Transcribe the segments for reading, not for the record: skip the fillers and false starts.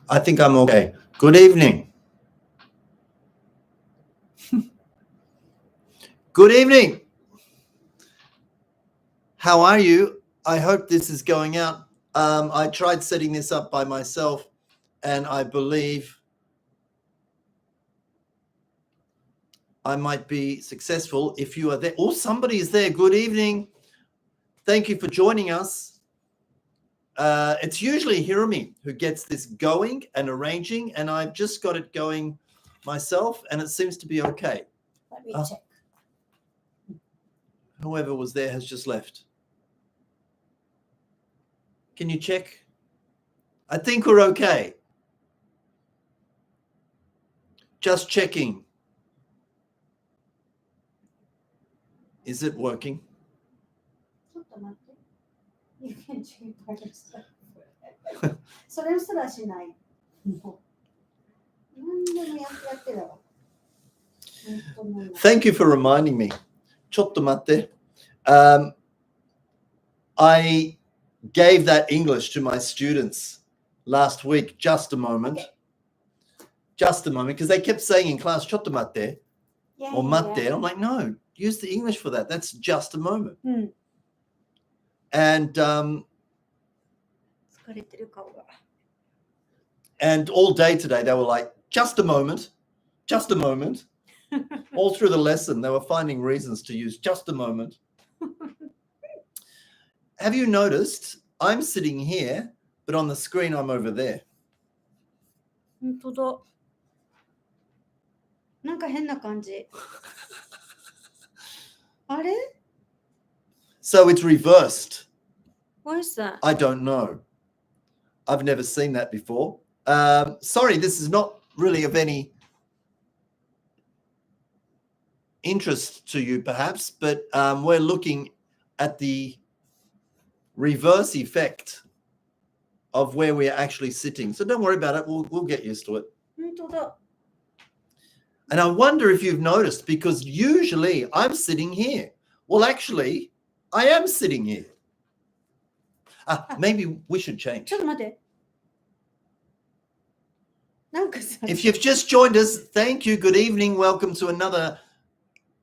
I think I'm okay. Good evening. Good evening. How are you? I hope this is going out. I tried setting this up by myself, and I believe I might be successful if you are there. Oh, somebody is there. Good evening. Thank you for joining us. It's usually Hiromi who gets this going and arranging, and I've just got it going myself, and it seems to be okay. Let me check. Whoever was there has just left. Can you check? I think we're okay. Just checking. Is it working? You can check by yourself. それすらしない。もう何でもやってるわ。Thank you for reminding me. ちょっと待って。I gave that English to my students last week. Just a moment. Just a moment. Because they kept saying in class, ちょっと待って or 待って. I'm like, no, use the English for that. That's just a moment. And all day today, they were like, just a moment. Just a moment. All through the lesson, they were finding reasons to use just a moment. Have you noticed I'm sitting here, but on the screen I'm over there? 本当だ。なんか変な感じ。あれ? So it's reversed. What is that? I don't know. I've never seen that before. Sorry, this is not really of any interest to you perhaps, but we're looking at the reverse effect of where we are actually sitting. So don't worry about it. We'll get used to it. 本当だ。 And I wonder if you've noticed, because usually I'm sitting here. Well, actually, I am sitting here. Maybe we should change. ちょっと待って。なんかさ。 If you've just joined us, thank you. Good evening. Welcome to another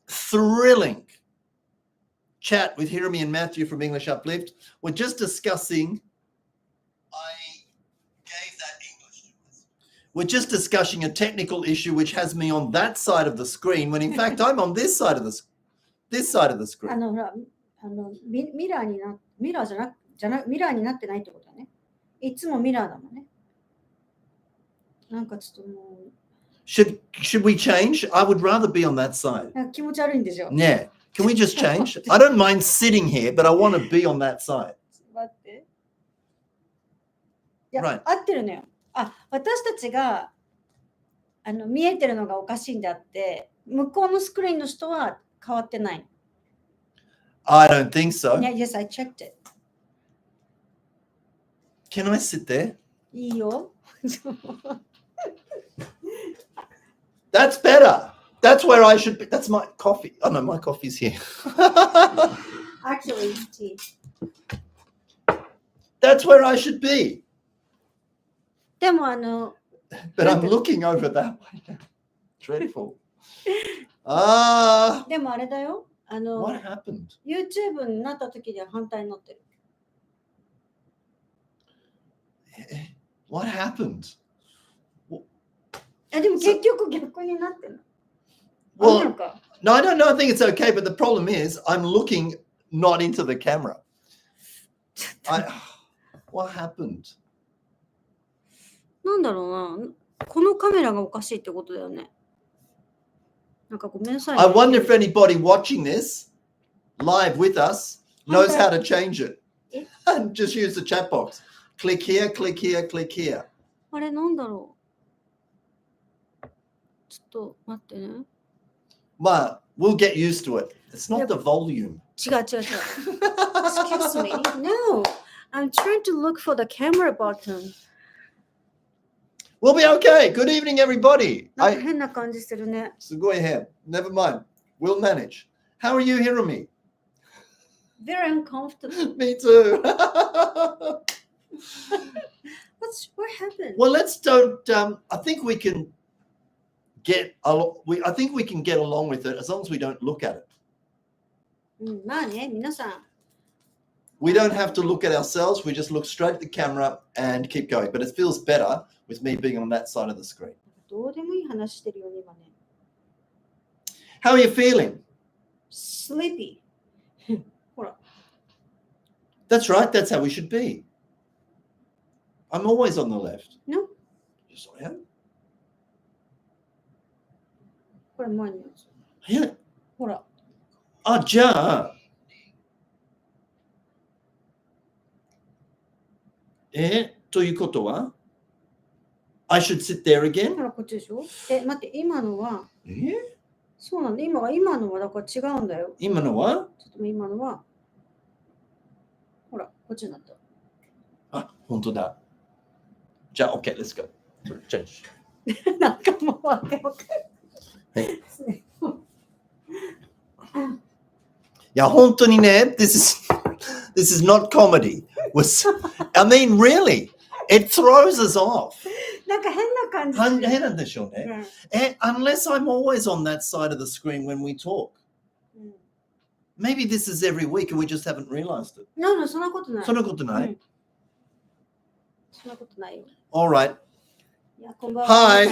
thrilling chat with Hiromi and Matthew from English Uplift. We're just discussing. We're just discussing a technical issue which has me on that side of the screen, when in fact I'm on this side of the screen. ほらミラーになミラーじゃなミラーになってないってことだね。いつもミラーだもんね。なんかちょっともう。Should we change? I would rather be on that side. 気持ち悪いんでしょ。Yeah. Can we just change? I don't mind sitting here, but I want to be on that side. 待って。いや、 Right. 合ってるのよ。私たちが見えてるのがおかしいんであって、向こうのスクリーンの人は変わってない。I don't think so. Yeah, yes, I checked it. Can I sit there? いいよ。That's better. That's where I should be. That's my coffee. Oh no, my coffee's here. Actually, tea. That's where I should be. でもBut I'm looking over that way now. Dreadful. でもあれだよ。What happened? YouTube になった時には反対になってる。What happened? でも結局逆になってる。Well, no, I don't know. I think it's okay. But the problem is I'm looking not into the camera. What happened? なんだろうな。このカメラがおかしいってことだよね。なんかごめんなさい、ね。I wonder if anybody watching this live with us knows how to change it. And just use the chat box. Click here, click here, click here. あれなんだろう。ちょっと待ってね。Well, we'll get used to it. It's not the volume. 違う。Excuse me. No, I'm trying to look for the camera button. We'll be okay. Good evening, everybody. なんか変な感じするね。すごい変. Never mind. We'll manage. How are you, Hiromi? Very uncomfortable. Me too. What happened? Well, let's don't. I think we can get. I think we can get along with it as long as we don't look at it. まあね、皆さん。We don't have to look at ourselves. We just look straight at the camera and keep going. But it feels better with me being on that side of the screen. どうでもいい話してるよね、今ね。How are you feeling? Sleepy. ほら。That's right. That's how we should be. I'm always on the left. No. Yes, I am. これ前のやつ。Yeah. ほら。あ、じゃあ。ということは I should sit there again? ほら、こっちでしょ？待って、今のは。え？そうなんだ。今のはだから違うんだよ。今のは？ちょっと今のは。ほら、こっちになった。あ、本当だ。じゃあ、OK, let's go. Change. なんかもうわけわかんない。いや、本当にね、this is not comedy. I mean, really, it throws us off. なんか変な感じ。変なんでしょうね。Unless I'm always on that side of the screen when we talk. Maybe this is every week and we just haven't realized it. No, そんなことない。そんなことない？そんなことないよ。All right. いや、こんばんは。Hi.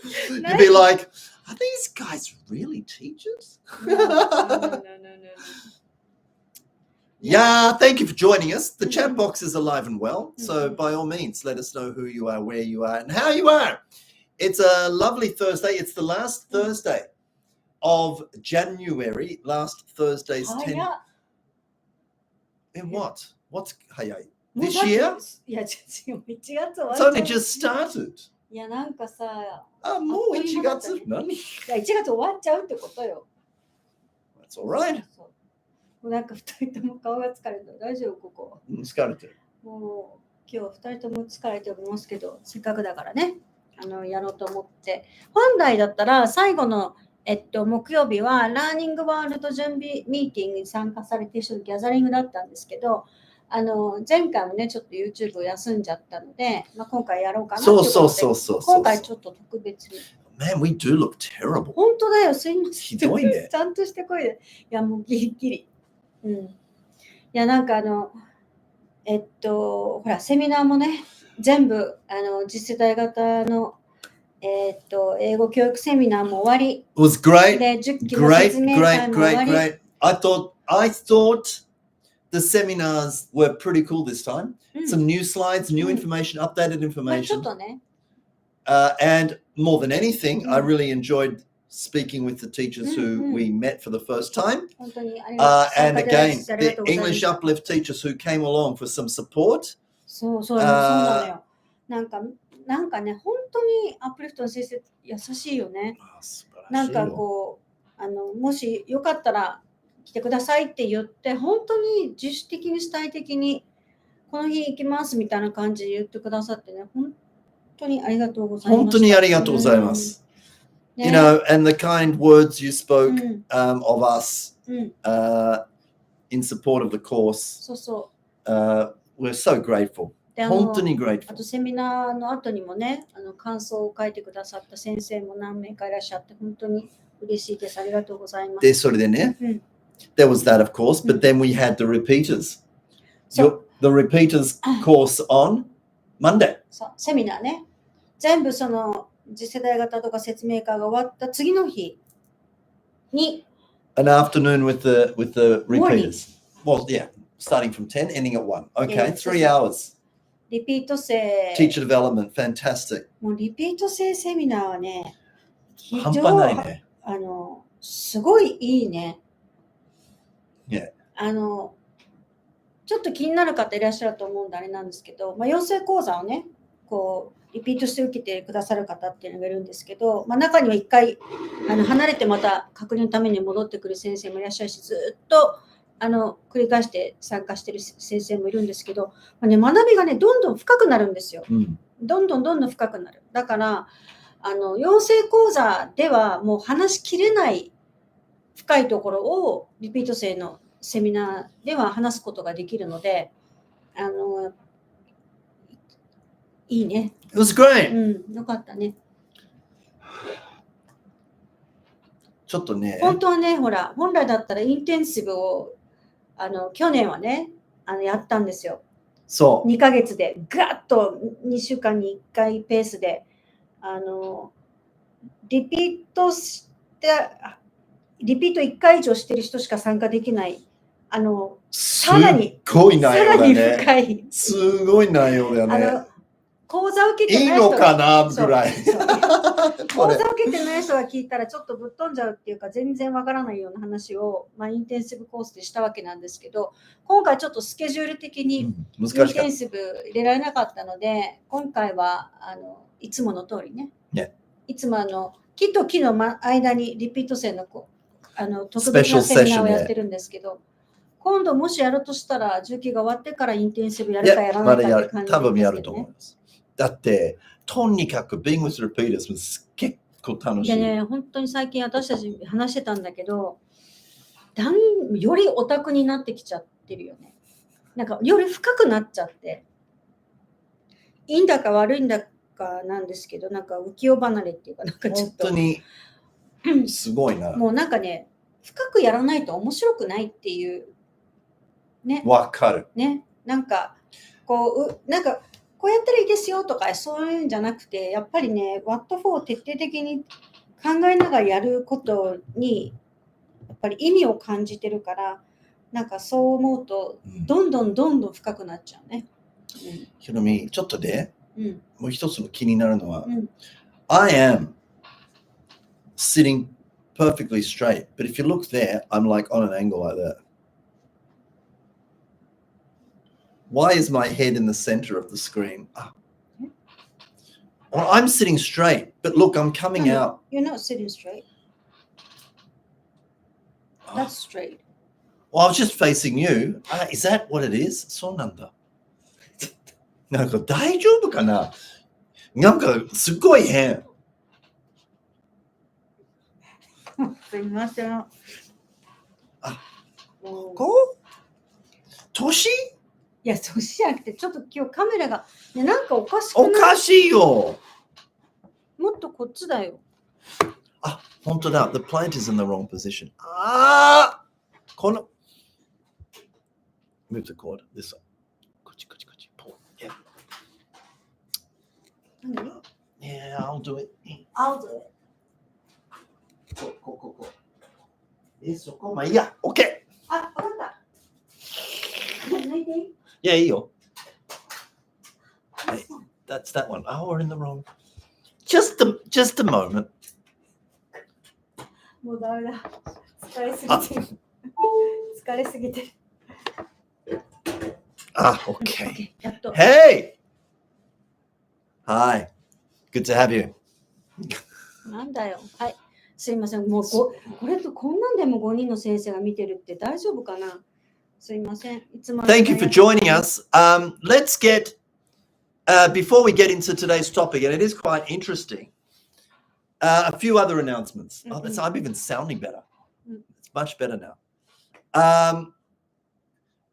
You'd be like, are these guys really teachers? No. Yeah, thank you for joining us. The chat box is alive and well. So by all means, let us know who you are, where you are, and how you are. It's a lovely Thursday. It's the last Thursday of January. Last Thursday's 10. In what? What's hayai? This year? いや、違う。1月終わっ It's ちゃう only just started. いや、なんかさ。あ、もう1月？何？いや、1月終わっちゃうってことよ。That's all right. もうなんか2人とも顔が疲れてる。大丈夫ここ。疲れてる。もう今日2人とも疲れておりますけど、せっかくだからね、やろうと思って。本来だったら最後の、木曜日はラーニングワールド準備ミーティングに参加されている人のギャザリングだったんですけど、前回もね、ちょっと YouTube を休んじゃったので、今回やろうかなってことで、そう。今回ちょっと特別に。Man, we do look terrible. 本当だよ、すいません。ひどいね。ちゃんとしてこいで。いや、もうギリギリ。いや、なんかほら、セミナーもね、全部、次世代型の、英語教育セミナーも終わり。It was great. で、10期の説明会も終わり。Great. I thought the seminars were pretty cool this time. Some new slides, new information, updated ちょっ information. とね。And more than anything, I really enjoyed speaking with the teachers who we met for the first time. 本当に And again, the English Uplift teachers who came along for some support. そうなのよ。なんかね、本当にアップリフトの先生優しいよね。なんかこう、もしよかったら来てくださいって言って、本当に自主的に主体的にこの日行きますみたいな感じで言ってくださってね、本当にありがとうございます。本当にありがとうございます。You know, and the kind words you spoke of us in support of the course. We're so grateful. 本当に grateful. あとセミナーの後にもね、感想を書いてくださった先生も何名かいらっしゃって、本当に嬉しいです。ありがとうございます。で、それでね、there was that of course, but then we had the repeaters. The repeaters course on Monday. そう、セミナーね。全部その次世代型とか説明会が終わった次の日に An afternoon with the repeaters. Well, yeah, starting from 10, ending at 1. Okay, 3 hours. リピート生 Teacher development, fantastic. もうリピート生セミナーはね、半端ないね。すごいいいね。Yeah. ちょっと気になる方いらっしゃると思うんであれなんですけど、養成講座をね、こうリピートして受けてくださる方っていうのがいるんですけど、中には一回離れてまた確認のために戻ってくる先生もいらっしゃるし、ずっと繰り返して参加している先生もいるんですけど、学びがねどんどん深くなるんですよ。どんどん深くなる。だから養成講座ではもう話しきれない深いところをリピート生のセミナーでは話すことができるので、いいね。It was great. うん、よかったね。ちょっとね。本当はね、ほら、本来だったらインテンシブを去年はね、やったんですよ。そう。2ヶ月でガッと2週間に1回ペースでリピート1回以上してる人しか参加できないさらにすごい内容だね。さらに深いすごい内容だよね。講座を受けていいない人のかなぐらい。講座を受けてない人が聞いたらちょっとぶっ飛んじゃうっていうか全然わからないような話を、インテンシブコースでしたわけなんですけど、今回ちょっとスケジュール的にインテンシブ入れられなかったので、今回はいつもの通りね、いつも木と木の間にリピート生の特別なセミナーをやってるんですけど、今度もしやるとしたら重機が終わってからインテンシブやるかやらないかって感じですけどね。多分やると思います。だってとにかく Being with Repeaters も結構楽しい。でね、本当に最近私たち話してたんだけど、よりオタクになってきちゃってるよね。なんかより深くなっちゃって、いいんだか悪いんだかなんですけど、なんか浮世離れっていうか、なんかちょっと本当にすごいな。もうなんかね、深くやらないと面白くないっていうね。わかる。ね、なんかなんかこうやったらいいですよとかそういうんじゃなくて、やっぱりね、What for を徹底的に考えながらやることにやっぱり意味を感じてるから、なんかそう思うとどんどん深くなっちゃうね。ひろみ、ちょっとで、もう一つの気になるのは、うん、I am sitting perfectly straight, but if you look there, I'm like on an angle like that. Why is my head in the center of the screen? Well, I'm sitting straight, but look, I'm coming out. You're not sitting straight. That's straight. Well, I was just facing you. Is that what it is? そうなんだ。なんか大丈夫かな？なんかすごい変。すみません。ここ？年？いや、年じゃなくて、ちょっと今日カメラが、なんかおかしくない？おかしいよ。もっとこっちだよ。本当だ。The plant is in the wrong position. この Move the cord. This one. こっち。Yeah. Yeah, I'll do it. I'll do it. ここ。そこ、まあいいや。OK! わかった。抜いていい？いや、いいよ。Hey, that's that one. We're in the wrong. Just a moment. もうダメだ。疲れすぎて。Okay. やっと。Hey! Hi. Good to have you. なんだよ。はい。すいません。もうこれとこんなんでも5人の先生が見てるって大丈夫かな？すいません。いつも。Thank you for joining us. Let's get, before we get into today's topic, and it is quite interesting, a few other announcements. I'm even sounding better. It's much better now.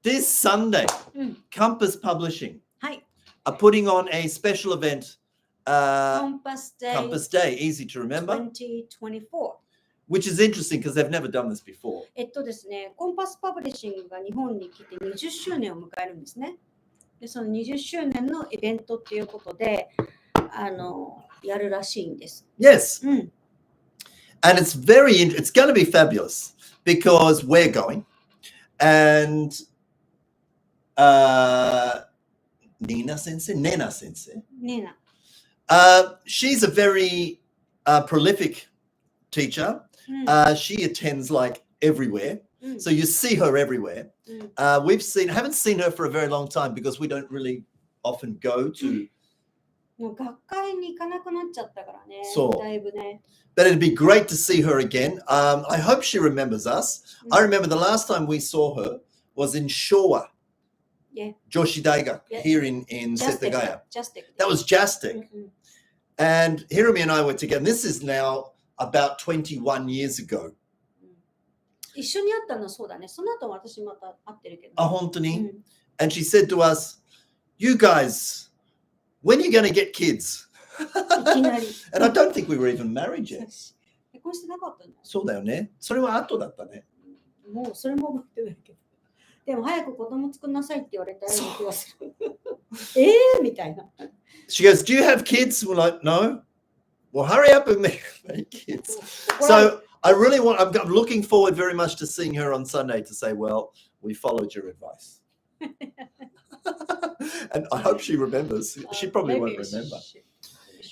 This Sunday, Compass Publishing are putting on a special event. Compass Day, easy to remember. 2024. Which is interesting because they've never done this before. ですね、コンパスパブリッシングが日本に来て20周年を迎えるんですね。で、その20周年のイベントっていうことで、やるらしいんです。Yes. And it's going to be fabulous because we're going. And Nena Sensei. She's a very prolific teacher. She attends like everywhere. So you see her everywhere. Haven't seen her for a very long time because we don't really often go to. もう学会に行かなくなっちゃったからね。だいぶね。But it'd be great to see her again. I hope she remembers us. I remember the last time we saw her was in Showa. Joshi Daigak here in Setagaya. That was Jastek. And Hirumi and I were together. This is now about 21 years ago. 一緒に会ったのはそうだね。その後私また会ってるけど。あ、本当に？And she said to us, "You guys, when are you going to get kids?" いきなり。And I don't think we were even married yet. 結婚してなかったんだ。そうだよね。それは後だったね。もうそれも覚えてないけど。でも早く子供作んなさいって言われたような気がする。みたいな。She goes, "Do you have kids?" We're like, "No." Well, hurry up and make kids. So I really I'm looking forward very much to seeing her on Sunday to say, well, we followed your advice. And I hope she remembers. She probably won't remember.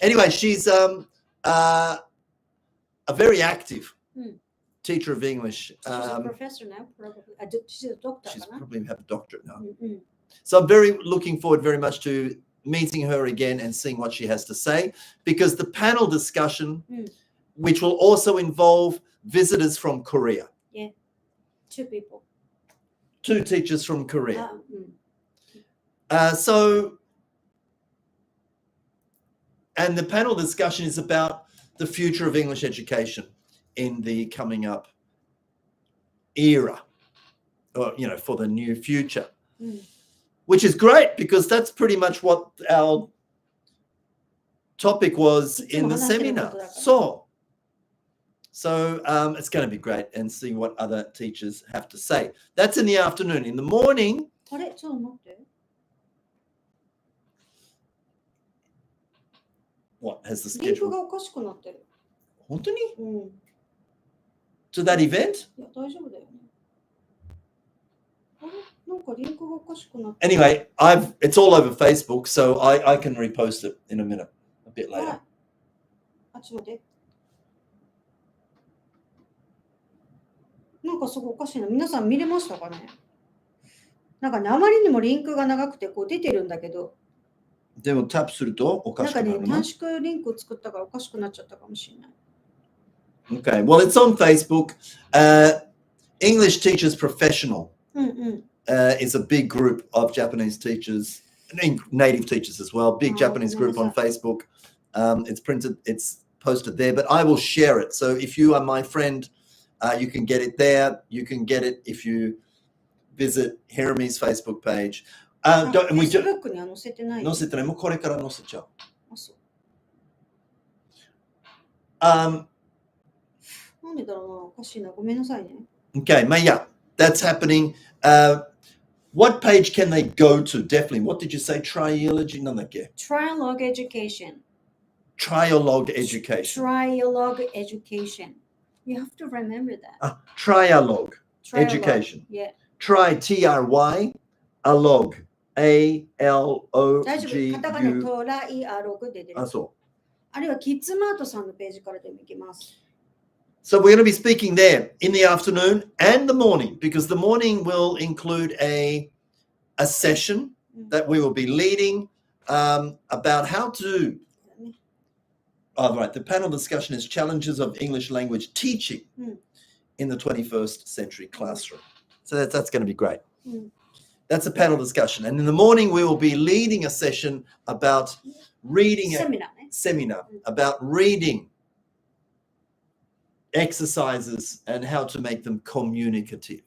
Anyway, she's a very active teacher of English. She's a professor now, probably. She's a doctor. She's probably have a doctorate now. So I'm very looking forward very much to meeting her again and seeing what she has to say, because the panel discussion, which will also involve visitors from Korea. Yeah, 2 people. 2 teachers from Korea. So, and the panel discussion is about the future of English education in the coming up era, or, you know, for the new future. Which is great, because that's pretty much what our topic was in the seminar. So it's going to be great, and see what other teachers have to say. That's in the afternoon. In the morning, what has the schedule? がおかしくなってる。本当に? To that event? いや、大丈夫だよね。Anyway, it's all over Facebook, so I can repost it in a minute, a bit later. なんかすごいおかしいな。皆さん見れましたかね？なんかね、あまりにもリンクが長くてこう出てるんだけど。でもタップするとおかしくなるの？なんかね、短縮リンクを作ったからおかしくなっちゃったかもしれない。Okay, well, it's on Facebook. English Teachers Professional is a big group of Japanese teachers, native teachers as well. Big Japanese group on Facebook. It's posted there, but I will share it. So if you are my friend, you can get it there. You can get it if you visit Hiromi's Facebook page. フェイスブックには載せてない。載せてない。もうこれから載せちゃう。あ、そう。なんでだろうな。おかしいな。ごめんなさいね。Okay, yeah, that's happening. What page can they go to? Definitely. What did you say? Triology? なんだっけ? Trialogue Education. Trialogue Education. Trialogue Education. You have to remember that. Trialogue Education. Yeah. Try, T-R-Y, alog, A-L-O-G-U. 大丈夫。カタカナトライアログで出る。あ、そう。あるいはキッズマートさんのページからでもいけます。So we're going to be speaking there in the afternoon and the morning, because the morning will include a session that we will be leading about how to. Oh, right. The panel discussion is challenges of English language teaching in the 21st century classroom. So that's going to be great. That's a panel discussion. And in the morning, we will be leading a session about reading. Seminar about reading exercises and how to make them communicative.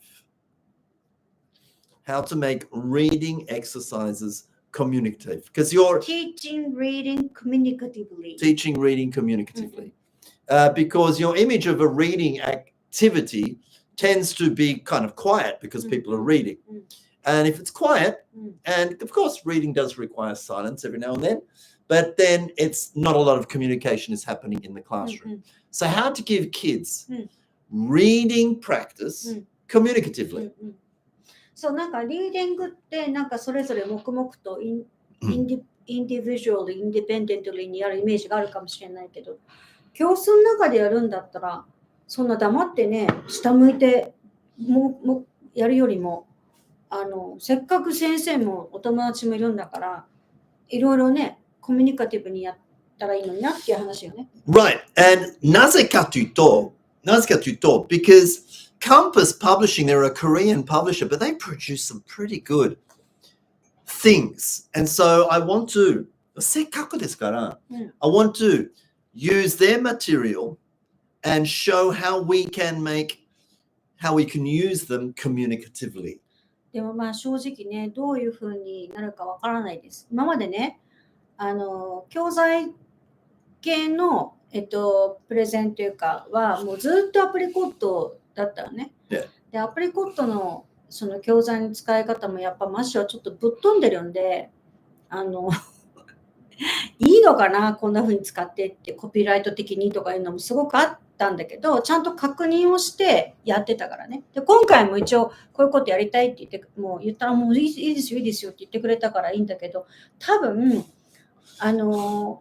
How to make reading exercises communicative. Because you're teaching reading communicatively. Teaching reading communicatively. Because your image of a reading activity tends to be kind of quiet because people are reading. And if it's quiet, and of course reading does require silence every now and then, but then it's not a lot of communication is happening in the classroom. So how to give kids reading practice communicatively. そうなんかリーディングってなんかそれぞれ黙々とインディビジュアル、インディペンデントリーにやるイメージがあるかもしれないけど、教室の中でやるんだったらそんな黙ってね、下向いてもやるよりもせっかく先生もお友達もいるんだからいろいろねコミュニカティブにやったらいいのになっていう話よね。Right, and なぜかというと because Compass Publishing, they're a Korean publisher, but they produce some pretty good things. And so I want to せっかくですから、うん、 I want to use their material and show how we can use them communicatively. でもまあ正直ね、どういうふうになるかわからないです。今までね、教材系の、プレゼンというかは、もうずっとアプリコットだったのね。Yeah. で、アプリコットのその教材の使い方もやっぱマッシュはちょっとぶっ飛んでるんで、いいのかな、こんな風に使ってってコピーライト的にとかいうのもすごくあったんだけど、ちゃんと確認をしてやってたからね。で、今回も一応こういうことやりたいって言って、もう言ったらもういいですよ、いいですよって言ってくれたからいいんだけど、多分普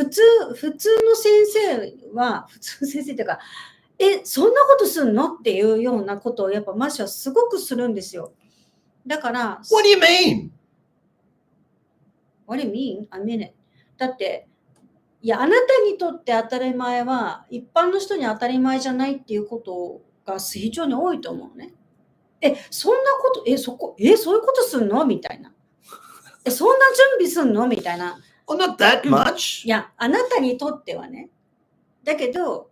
通の先生は、普通の先生っていうか、そんなことすんのっていうようなことをやっぱマッシュはすごくするんですよ。だから、What do you mean? What do you mean? I mean it. だって、いや、あなたにとって当たり前は、一般の人に当たり前じゃないっていうことが非常に多いと思うね。そんなこと、そういうことすんのみたいな。そんな準備すんのみたいな。Well, not that much. いや、あなたにとってはね。だけど、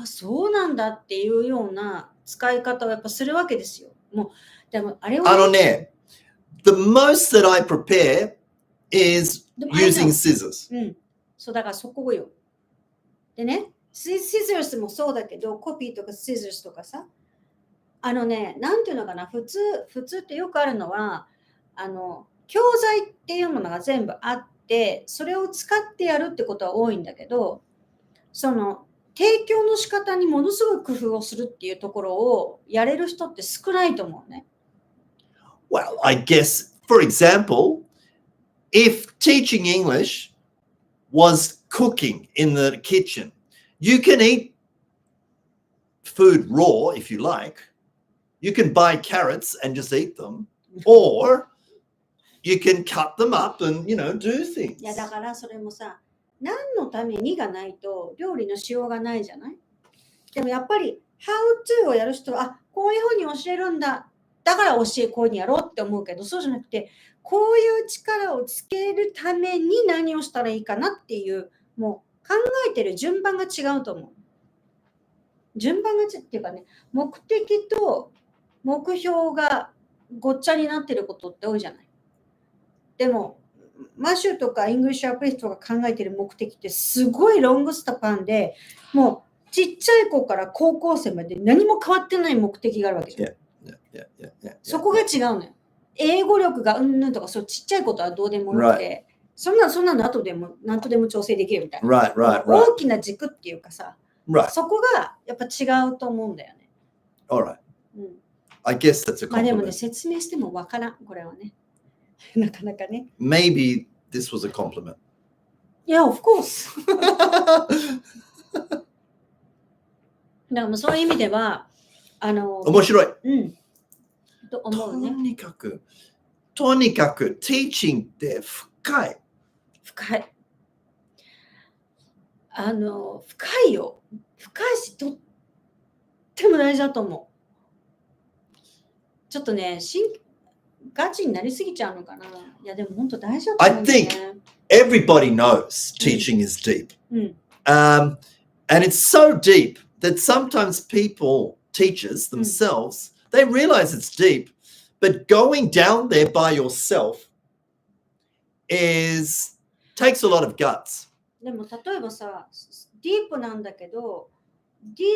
そうなんだっていうような使い方をやっぱするわけですよ。もう、でもあれは、ね、the most that I prepare is using scissors. うん。そう、だからそこよ。でね、scissors もそうだけど、コピーとか scissors とかさ、なんていうのかな、普通ってよくあるのは、教材っていうものが全部あって、それを使ってやるってことは多いんだけど、その、提供の仕方にものすごい工夫をするっていうところをやれる人って少ないと思うね。Well, I guess, for example, if teaching English was cooking in the kitchen, you can eat food raw if you like. You can buy carrots and just eat them, or you can cut them up and, do things. いや、だからそれもさ、何のためにがないと料理のしようがないじゃない？でもやっぱり How to をやる人は、こういうふうに教えるんだ。だからこういうふうにやろうって思うけど、そうじゃなくて、こういう力をつけるために何をしたらいいかなっていう、もう考えてる順番が違うと思う。順番がっていうかね、目的と目標がごっちゃになってることって多いじゃない。でも、マシュとかイングリッシュアプリストが考えてる目的ってすごいロングスパンで、もうちっちゃい子から高校生まで何も変わってない目的があるわけじゃん。そこが違うのよ。英語力がうんぬんとか、そうちっちゃいことはどうでもよくて、そんなの後でも何とでも調整できるみたいな。大きな軸っていうかさ、そこがやっぱ違うと思うんだよね。Alright. I guess that's a compliment. まあでもね、説明してもわからん、これはね。なかなかね。Maybe this was a compliment. Yeah, of course. だからそういう意味では、面白い。と思うね。とにかく、teaching って深い。深いよ。深いし、とっても大事だと思う。ちょっとね、ガチになりすぎちゃうのかな。いや、でも本当大事だと思うんだよね。I think everybody knows teaching is deep. And it's so deep that sometimes teachers themselves, they realize it's deep, but going down there by yourself takes a lot of guts. でも例えばさ、ディープなんだけど、ディー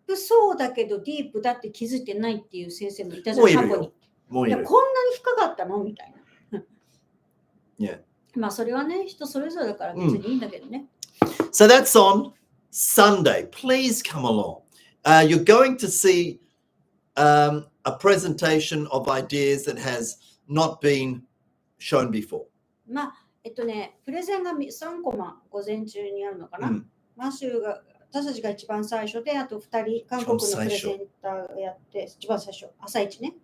プそうだけどディープだって気づいてないっていう先生もいたじゃん、過去に。いや、こんなに深かったのみたいな。まあそれはね、人それぞれだから別にいいんだけどね。So that's on Sunday. Please come along. You're going to see a presentation of ideas that has not been shown before. まあ、プレゼンが3コマ午前中にあるのかな。マシューが、私たちが一番最初で、あと2人、韓国のプレゼンターがやって、一番最初、朝一ね。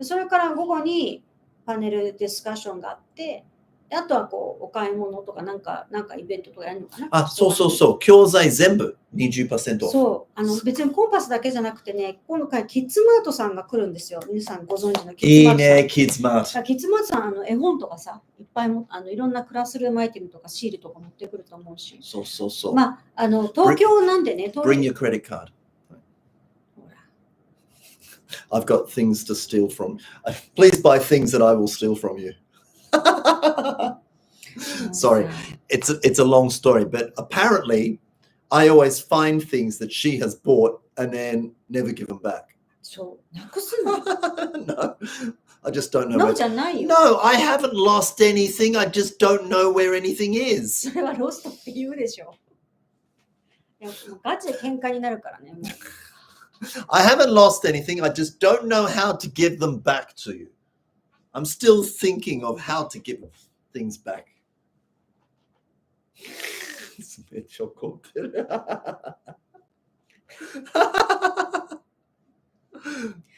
それから午後にパネルディスカッションがあって、あとはこうお買い物とかなんかイベントとかやるのかな。あ、そうそうそう。教材全部 20% off。そう。別にコンパスだけじゃなくてね、今回キッズマートさんが来るんですよ。皆さんご存知のキッズマートさん。いいね、キッズマート。キッズマートさん、絵本とかさ、いっぱいいろんなクラスルームアイテムとかシールとか持ってくると思うし。そうそうそう。まあ、東京なんでね、Bring your credit card. I've got things to steal from. Please buy things that I will steal from you. Sorry, it's a long story, but apparently I always find things that she has bought and then never give them back. そう、なくすの No, I just don't know. No じゃないよ。No, I haven't lost anything. I just don't know where anything is. それはロストって言うでしょ。いや、もうガチで喧嘩になるからね。もう I haven't lost anything. I just don't know how to give them back to you. I'm still thinking of how to give things back. めっちゃ怒ってる。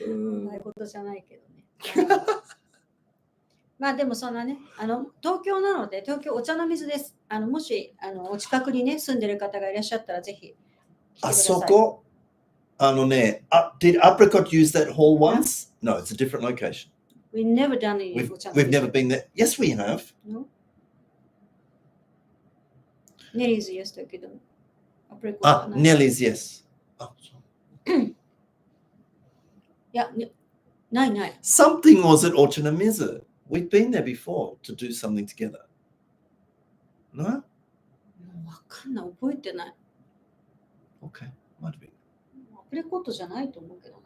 うまいことじゃないけどね。まあでもそんなね、東京なので、東京お茶の水です。もしお近くにね、住んでる方がいらっしゃったらぜひ来てください。あそこdid Apricot use that hall once? No, it's a different location. We've never done it. We've never been there. Yes, we have. No? Nelly's yes だけど。Nelly's yes. いや、ないない。Something was at Orchanamizu. We've been there before to do something together. No? わかんない、覚えてない。Okay, might have been. アプリコットじゃないと思うけどな。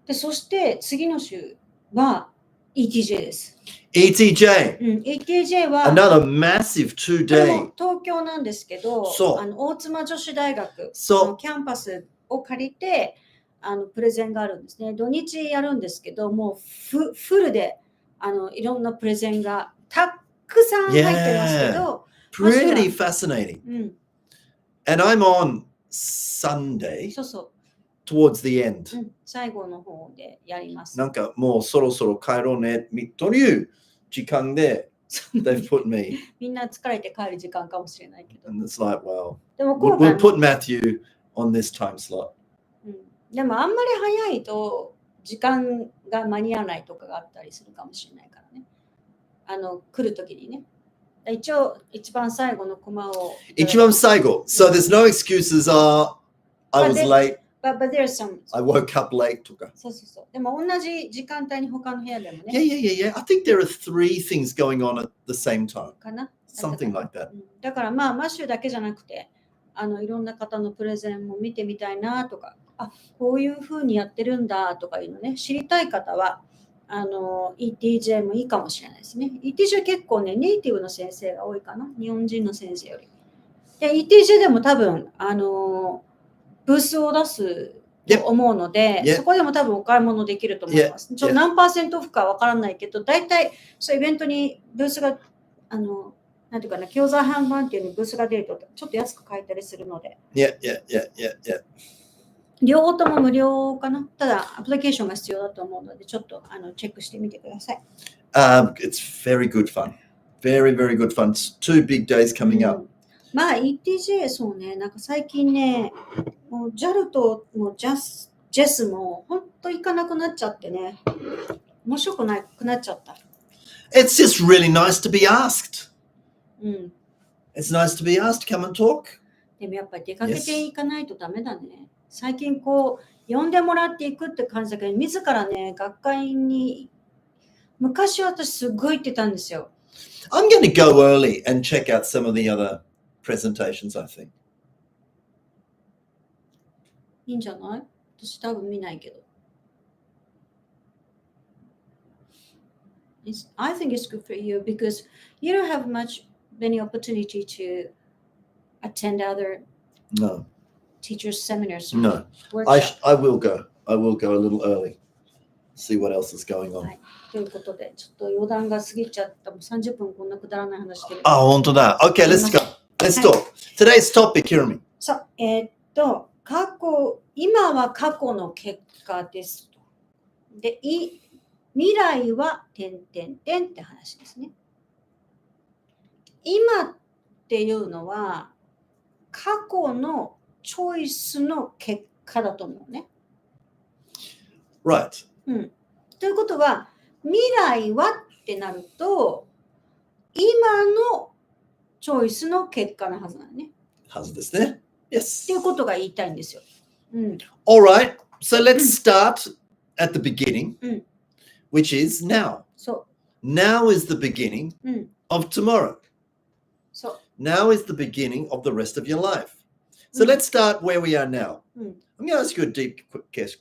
で、そして次の週は ETJ です。ETJ. ETJ は Another massive 2-day. 東京なんですけど、大妻女子大学のキャンパスを借りてプレゼンがあるんですね。土日やるんですけど、もうフルでいろんなプレゼンがたくさん入ってますけど、pretty fascinating. And I'm on Sunday そうそう。towards the end. 最後の方でやります。なんかもうそろそろ帰ろうねという時間で they've put me. みんな疲れて帰る時間かもしれないけど。And it's like, well, でも we'll put Matthew on this time slot. でもあんまり早いと時間が間に合わないとかがあったりするかもしれないからね。来るときにね。一応一番最後のコマを。一番最後。So there's no excuses. I was late. But there's some. I woke up late とか。そうそうそう。でも同じ時間帯に他の部屋でもね。Yeah. I think there are 3 things going on at the same time. かな。Something like that. だからまあマッシュだけじゃなくて、いろんな方のプレゼンも見てみたいなとか、こういう風にやってるんだとかいうのね、知りたい方はETJ もいいかもしれないですね。ETJ 結構ね、ネイティブの先生が多いかな。日本人の先生より。で、ETJ でも多分、ブースを出すと思うので、そこでも多分お買い物できると思います。何%オフかわからないけど、大体、そうイベントにブースが、なんていうかな、教材販売っていうのにブースが出ると、ちょっと安く買えたりするので。Yeah. 両方とも無料かな。ただ、アプリケーションが必要だと思うので、ちょっとチェックしてみてください。It's very good fun. Very, very good fun. 2 big days coming up. まあ、ETJ、そうね、なんか最近ね、もう JAL ともうJES も本当行かなくなっちゃってね、面白くなくなっちゃった。It's just really nice to be asked. It's nice to be asked. Come and talk. でもやっぱり出かけていかないとダメだね。最近こう、呼んでもらっていくって感じだけど、自らね、学会に、昔私すごい行ってたんですよ。I'm going to go early and check out some of the other presentations, I think. いいんじゃない？私多分見ないけど。I think it's good for you because you don't have many opportunity to attend other teachers' seminars. No, I will go. I will go a little early. See what else is going on. はい、ということで、ちょっと余談が過ぎちゃった。もう30分こんなくだらない話してる。本当だ。Okay, let's go. Let's talk. Today's topic, Hirami. そう、今は過去の結果ですと。で、未来は点って話ですね。今っていうのは過去のチョイスの結果だと思うね。Right. ということは、未来はってなると、今のチョイスの結果のはずなのね。はずですね。Yes. っていうことが言いたいんですよ。All right. So let's start at the beginning, うん which is now. そ Now is the beginning う。of tomorrow. そう。 Now is the beginning of the rest of your life. So let's start where we are now. I'm going to ask you a deep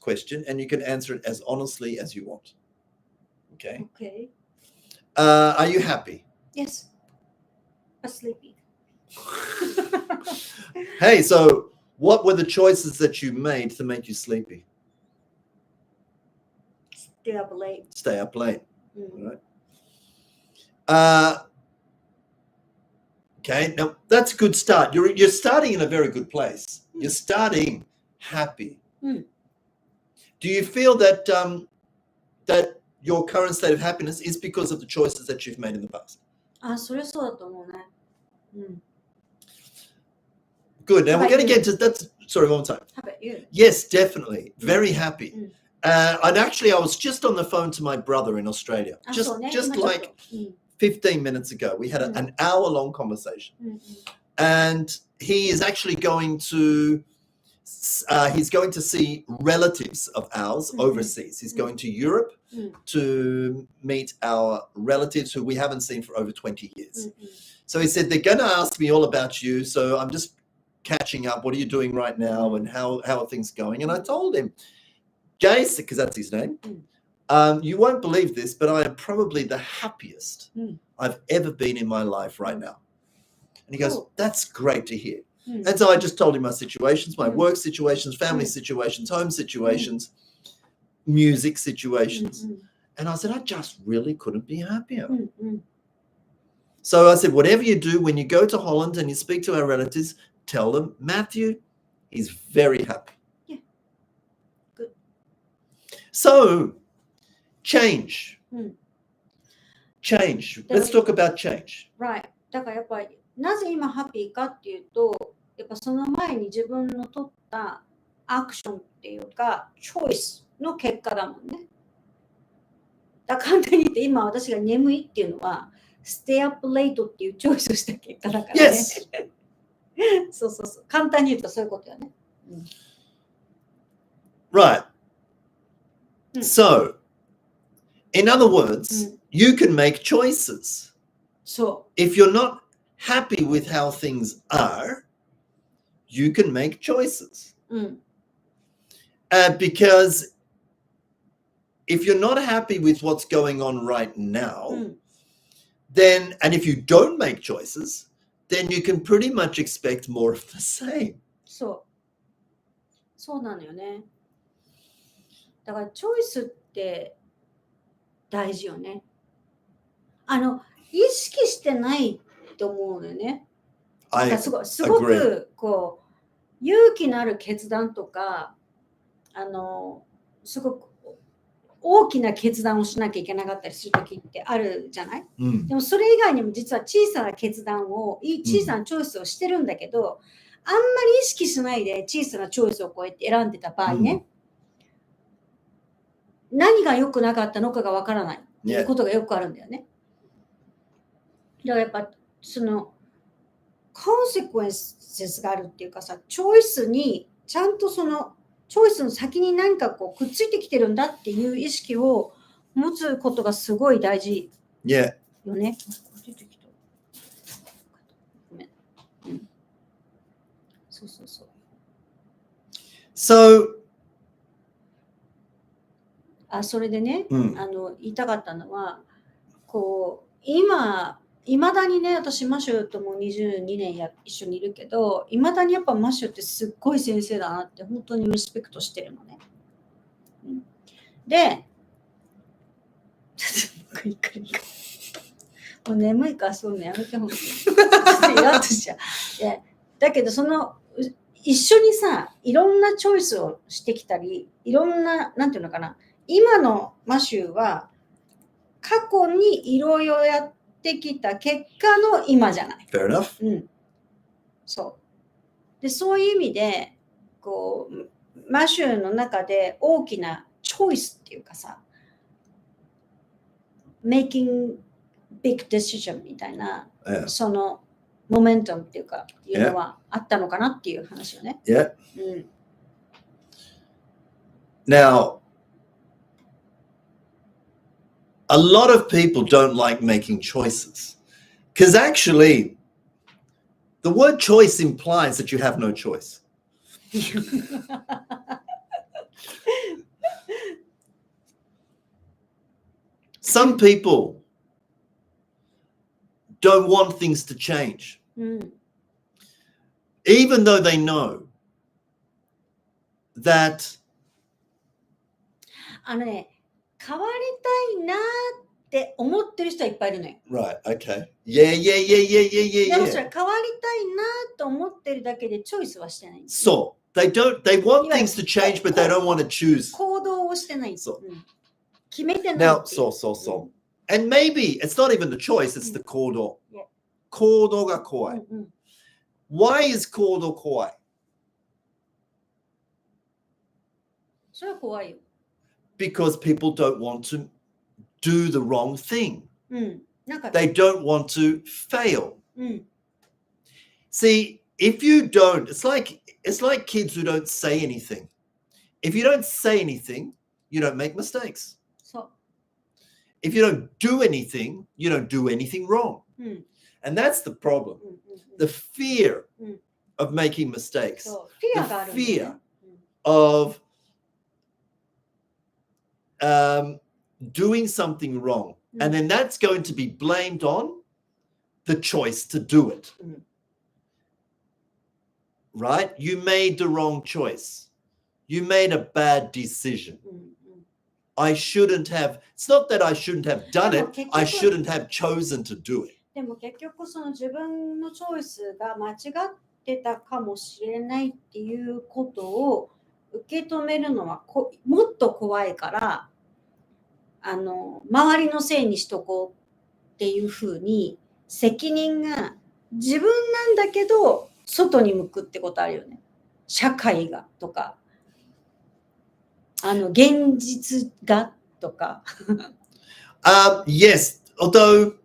question, and you can answer it as honestly as you want. Okay. Okay. Are you happy? Yes. I'm sleepy. Hey, so what were the choices that you made to make you sleepy? Stay up late. Stay up late. うん Right. Okay, now that's a good start. You're starting in a very good place. You're starting happy. Mm. Do you feel that that your current state of happiness is because of the choices that you've made in the past? あ、それそうだと思うね。うん。 Good. Now How we're going about to get to that's. Sorry, one more time. How about you? Yes, definitely. Very happy. Mm. And actually, I was just on the phone to my brother in Australia. あ、 Just そうね。 just 今ちょっ like とうん 15 minutes ago, we had an hour-long conversation. うんうん And he is actually going to he's going to see relatives of ours overseas. He's going to Europe to meet our relatives who we haven't seen for over 20 years. So he said, they're going to ask me all about you. So I'm just catching up. What are you doing right now? And how are things going? And I told him, Jace, because that's his name, you won't believe this, but I am probably the happiest I've ever been in my life right now. And he goes, that's great to hear. And so I just told him my situations, my work situations, family situations, home situations, music situations. And I said, I just really couldn't be happier. So I said, whatever you do, when you go to Holland and you speak to our relatives, tell them, Matthew, he's very happy. Yeah. Good. So change. Change. Let's talk about change. Right. だからやっぱりなぜ今ハッピーかっていうと、やっぱその前に自分の取ったアクションっていうか、チョイスの結果だもんね。だから簡単に言って今私が眠いっていうのは、stay up late っていうチョイスをした結果だからね。Yes. そうそうそう。簡単に言うとそういうことだね。Right. So, in other words, you can make choices. そ If you're not happy with how things are, you can make choices. う。Because if you're not happy with what's going on right now, then, and if you don't make choices, then you can pretty much expect more of the same. そう。そうなのよね。だからチョイスって大事よね。意識してないと思うのよね。なんかすごくこう勇気のある決断とか、すごく大きな決断をしなきゃいけなかったりする時ってあるじゃない？でもそれ以外にも実は小さな決断を、小さなチョイスをしてるんだけど、あんまり意識しないで小さなチョイスをこうやって選んでた場合ね、何が良くなかったのかがわからないっていうことがよくあるんだよね。だからやっぱそのコンセクエンスがあるっていうかさ、チョイスにちゃんとそのチョイスの先に何かこうくっついてきてるんだっていう意識を持つことがすごい大事よね。ごめん。そうそうそう。So, それでね、言いたかったのは、こういまだにね、私マシューとも22年一緒にいるけど、いまだにやっぱマシューってすっごい先生だなって本当にリスペクトしてるのね。で、もう眠いからそういうのやめてほしい。ちょっとイラッとしちゃう。だけど一緒にさ、いろんなチョイスをしてきたり、いろんな、なんていうのかな、今のマシューは過去にいろいろやっってきた結果の今じゃない。Fair enough. うん。そう。で、そういう意味で、こう、マシューの中で大きなチョイスっていうかさ、making big decision みたいな、Yeah. そのモメンタムっていうか、いうのはあったのかなっていう話よね。Yeah. うん。Now, a lot of people don't like making choices because actually, the word choice implies that you have no choice. Some people don't want things to change, うん。 even though they know that あのね、変わりたいなって思ってる人はいっぱいいるのよ。 right, okay, yeah, でもそれ変わりたいなと思ってるだけでチョイスはしてないんです。 so they want things to change, but they don't want to choose. 行動をしてない。そう。うん、決めてない。 Now, so. And maybe it's not even the choice, it's the kodo. Yeah. Kodo ga kowai. うんうん、 Why is kodo kowai? それは怖いよ。 Because people don't want to do the wrong thing. うん、なんか、 They don't want to fail. うん、 See, if you don't, it's like kids who don't say anything. If you don't say anything, you don't make mistakes. そう。 If you don't do anything, you don't do anything wrong. うん、 And that's the problem. うん、うん、 The fear うん、 of making mistakes. そう。フィアがあるんだよね。 Of doing something wrong. And then that's going to be blamed on the choice to do it. Right? You made the wrong choice. You made a bad decision. I shouldn't have, it's not that I shouldn't have done it, I shouldn't have chosen to do it. でも結局その自分のチョイスが間違ってたかもしれないっていうことを受け止めるのはもっと怖いから、周りのせいにしとこうっていうふうに責任が自分なんだけど外に向くってことあるよね。社会がとか、現実がとか。Yes, although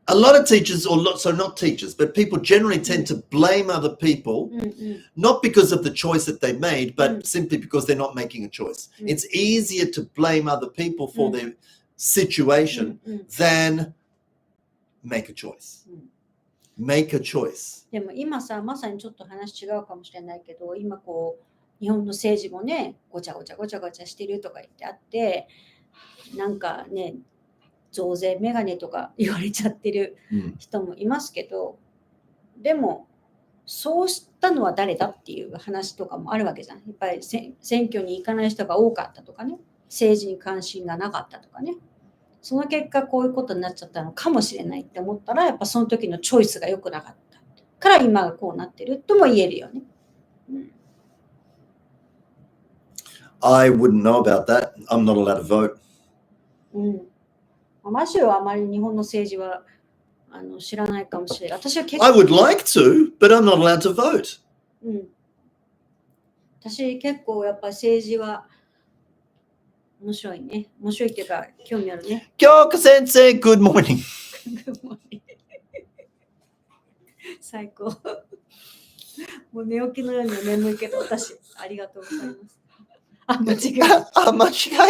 a lot of teachers, so not teachers, but people generally tend to blame other people, not because of the choice that they made, but simply because they're not making a choice. It's easier to blame other people for their situation than make a choice. Make a choice. でも今さ、まさにちょっと話違うかもしれないけど、今こう、日本の政治もね、ごちゃごちゃしてるとか言ってあって、なんかね、増税メガネとか言われちゃってる人もいますけど、でもそうしたのは誰だっていう話とかもあるわけじゃん。やっぱり選挙に行かない人が多かったとかね、政治に関心がなかったとかね、その結果こういうことになっちゃったのかもしれないって思ったら、やっぱその時のチョイスが良くなかったから今がこうなってるとも言えるよね。I wouldn't know about that. I'm not allowed to vote. マシューはあまり日本の政治は知らないかもしれない。私は結構 I would like to, but I'm not allowed to vote. 私結構やっぱ政治は面白いね。面白いっていうか興味あるね。Kyoko sensei, good morning. 最高。もう寝起きのように眠いけど私ありがとうございます。間違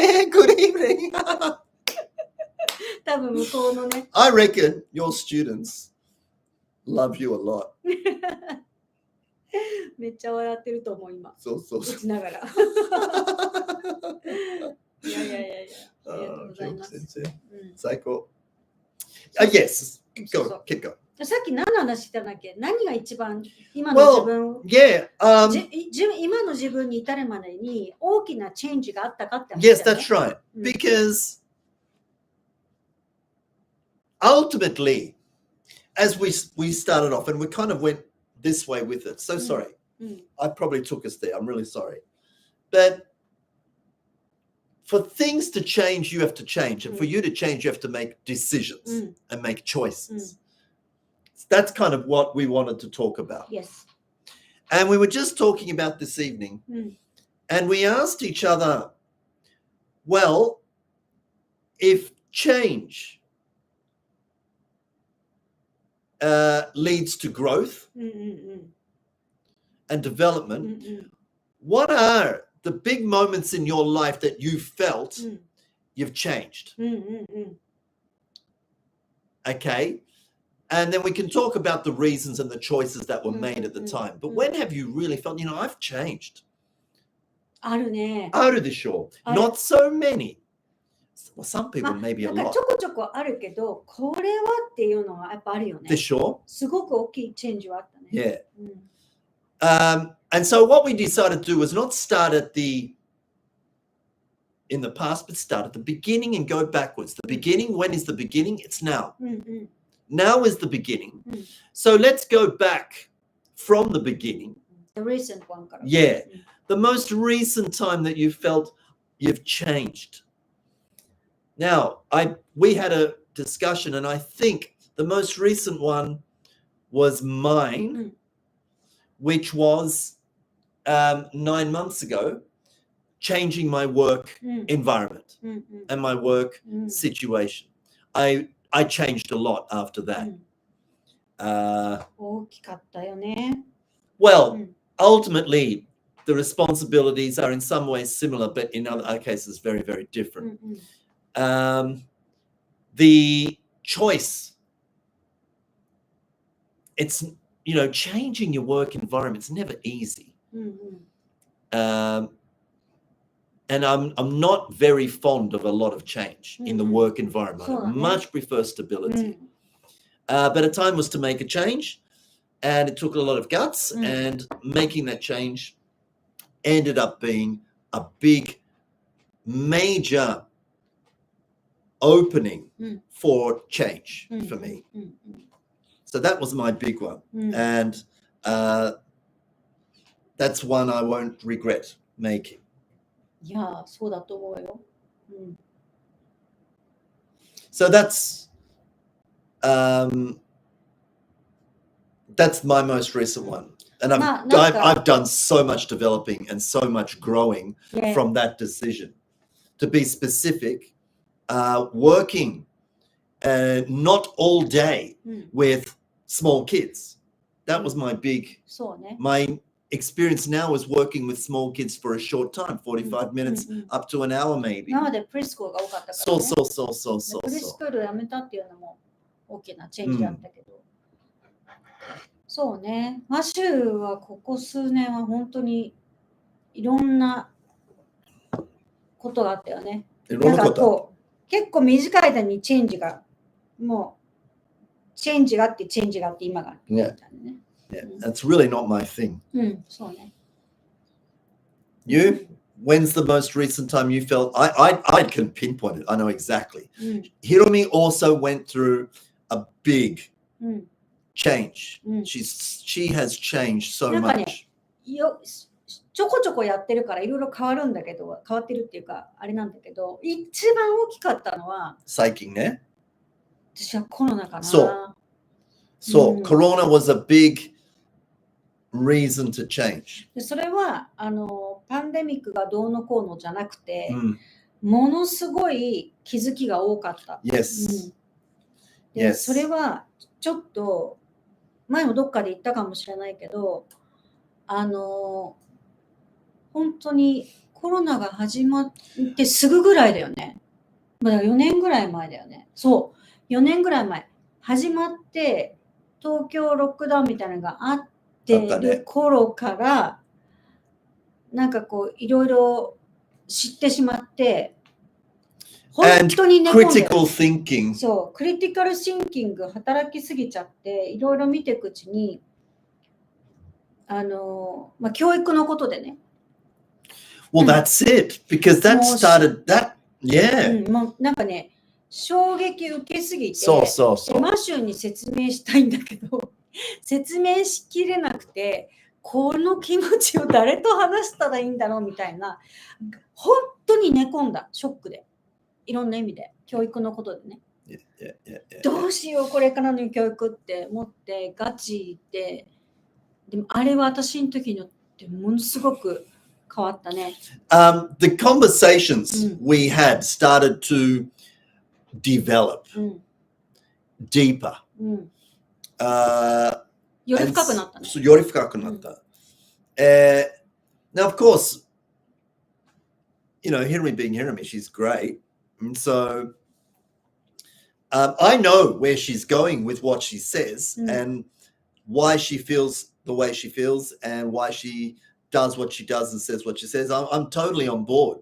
え。Good evening. 多分向こうのね。I reckon your students love you a lot. めっちゃ笑ってると思う今。そう。打ちながら。いや。ありがとうございます。最高。Yes. Keep going. さっき何の話したんだっけ？何が一番今の自分、今の自分に至るまでに大きなチェンジがあったかって話だよね。Yes, that's right. Because ultimately, as we started off, and we kind of went this way with it. So sorry. I probably took us there. I'm really sorry. But for things to change, you have to change. And for you to change, you have to make decisions and make choices. That's kind of what we wanted to talk about. Yes. And we were just talking about this evening, and we asked each other, well, if change leads to growth and development, what are the big moments in your life that you felt you've changed? Okay. And then we can talk about the reasons and the choices that were made at the time. But when have you really felt, I've changed? あるね。あるでしょう。Not so many. Well, some people maybe a なんか lot. ちょこちょこあるけど、これはっていうのはやっぱあるよね。でしょう。すごく大きいチェンジはあったね。Yeah. And so what we decided to do was not start in the past, but start at the beginning and go backwards. The beginning, when is the beginning? It's now. Now is the beginning. So let's go back from the beginning. The recent one から。Yeah. The most recent time that you felt you've changed. Now, we had a discussion, and I think the most recent one was mine, which was 9 months ago, changing my work environment and my work situation. I changed a lot after that. 大きかったよね。Well, ultimately, the responsibilities are in some ways similar, but in other cases, very, very different. The choice, it's, changing your work environment is never easy. And I'm not very fond of a lot of change in the work environment. I much prefer stability. But a time was to make a change, and it took a lot of guts, and making that change ended up being a big, major opening for change for me. So that was my big one. And that's one I won't regret making. いや、そうだと思うよ。So that's my most recent one. And I've done so much developing and so much growing from that decision. To be specific, working not all day with small kids. That was my big, my experience now is working with small kids for a short time, 45 minutes up to an hour maybe. 今までプリスクールが多かったからね。そう。プリスクールやめたっていうのも大きなチェンジだったけど。そうね。マシューはここ数年は本当にいろんなことがあったよね。なんかこう結構短い間にチェンジがあって今があるみたいなね。Yeah, that's really not my thing. そうね。You? When's the most recent time you felt? I can pinpoint it. I know exactly. Hiromi also went through a big change. She has changed so much. ちょこちょこやってるからいろいろ変わるんだけど、変わってるっていうかあれなんだけど、一番大きかったのは最近ね。私はコロナかな。そう、Corona was a big reason to change. でそれはパンデミックがどうのこうのじゃなくて、ものすごい気づきが多かった。Yes. で、それはちょっと前もどっかで言ったかもしれないけど、本当にコロナが始まってすぐぐらいだよね。だから4年ぐらい前だよね。そう、4年ぐらい前。始まって東京ロックダウンみたいなのがあってる頃から、なんかこういろいろ知ってしまって、本当にね、critical thinking。そう、クリティカルシンキング働きすぎちゃって、いろいろ見ていくうちに、教育のことでね。Well, that's it, because that started that, yeah. もうなんかね、衝撃受けすぎて、そう。マシューに説明したいんだけど、説明しきれなくて、この気持ちを誰と話したらいいんだろうみたいな、本当当に寝込んだ、ショックで。いろんな意味で、教育のことでね。どうしよう、これからの教育って思って、ガチで、でもあれは私の時によってものすごく変わったね。The conversations we had started to develop deeper. より深くなったね。より深くなった。Now, of course, Hillary being Hillary, she's great. And so I know where she's going with what she says and why she feels the way she feels and why she does what she does and says what she says. I'm totally on board.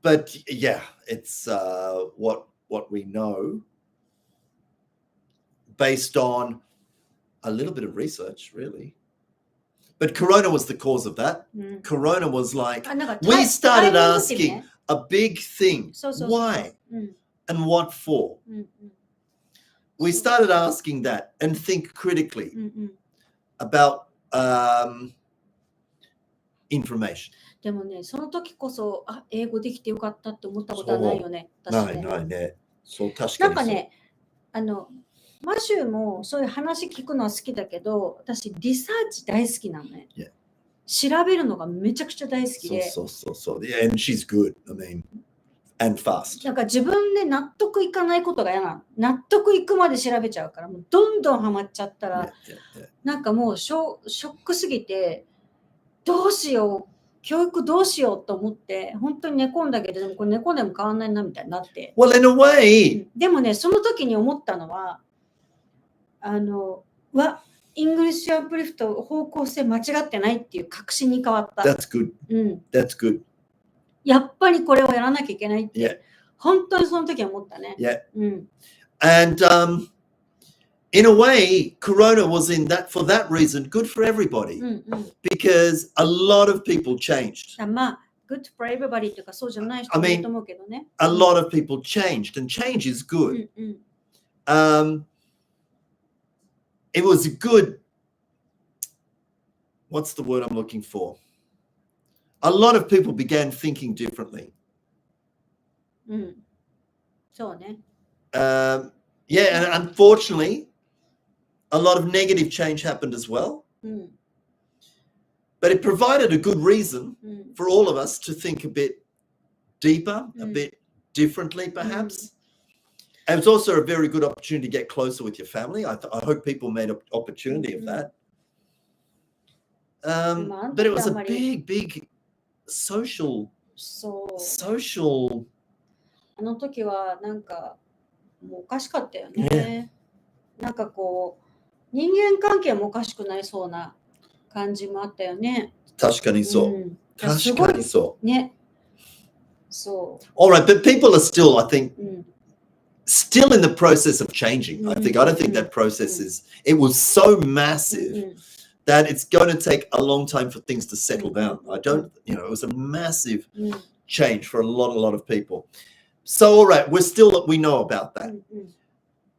But yeah, it's what we know based on a little bit of research, really. But Corona was the cause of that. Corona was like, we started asking a big thing. Why? And what for? We started asking that and think critically about information. でもね、その時こそ、英語できてよかったって思ったことはないよね。ないね。そう、確かに。なんかね、マシューもそういう話聞くのは好きだけど、私、リサーチ大好きなのね。調べるのがめちゃくちゃ大好きで。そう。Yeah, and she's good, I mean, and fast. なんか自分で納得いかないことが嫌なの。納得いくまで調べちゃうから、もうどんどんハマっちゃったら、なんかもうショックすぎて、どうしよう。教育どうしようと思って本当に寝込んだけど、でもこれ寝込んでも変わんないなみたいになって。Well, in a way. でもね、その時に思ったのは、イングリッシュアップリフト方向性間違ってないっていう確信に変わった。That's good. That's good. やっぱりこれをやらなきゃいけないって、本当にその時は思ったね。And in a way, Corona was for that reason, good for everybody. Because a lot of people changed. まあ、good for everybody とかそうじゃない人もいると思うけどね。A lot of people changed, and change is good. It was a good, what's the word I'm looking for? A lot of people began thinking differently. そうね。Yeah, and unfortunately, a lot of negative change happened as well. But it provided a good reason for all of us to think a bit deeper, a bit differently, perhaps. And it's also a very good opportunity to get closer with your family. I hope people made an opportunity of that. But it was a big social. あの時はなんかもうおかしかったよね。なんかこう人間関係もおかしくなりそうな感じもあったよね。確かにそう。確かにそう。ね。そう。All right, but people are still, I think, still in the process of changing. I don't think that process it was so massive that it's going to take a long time for things to settle down. It was a massive change for a lot of people. So, all right, we know about that.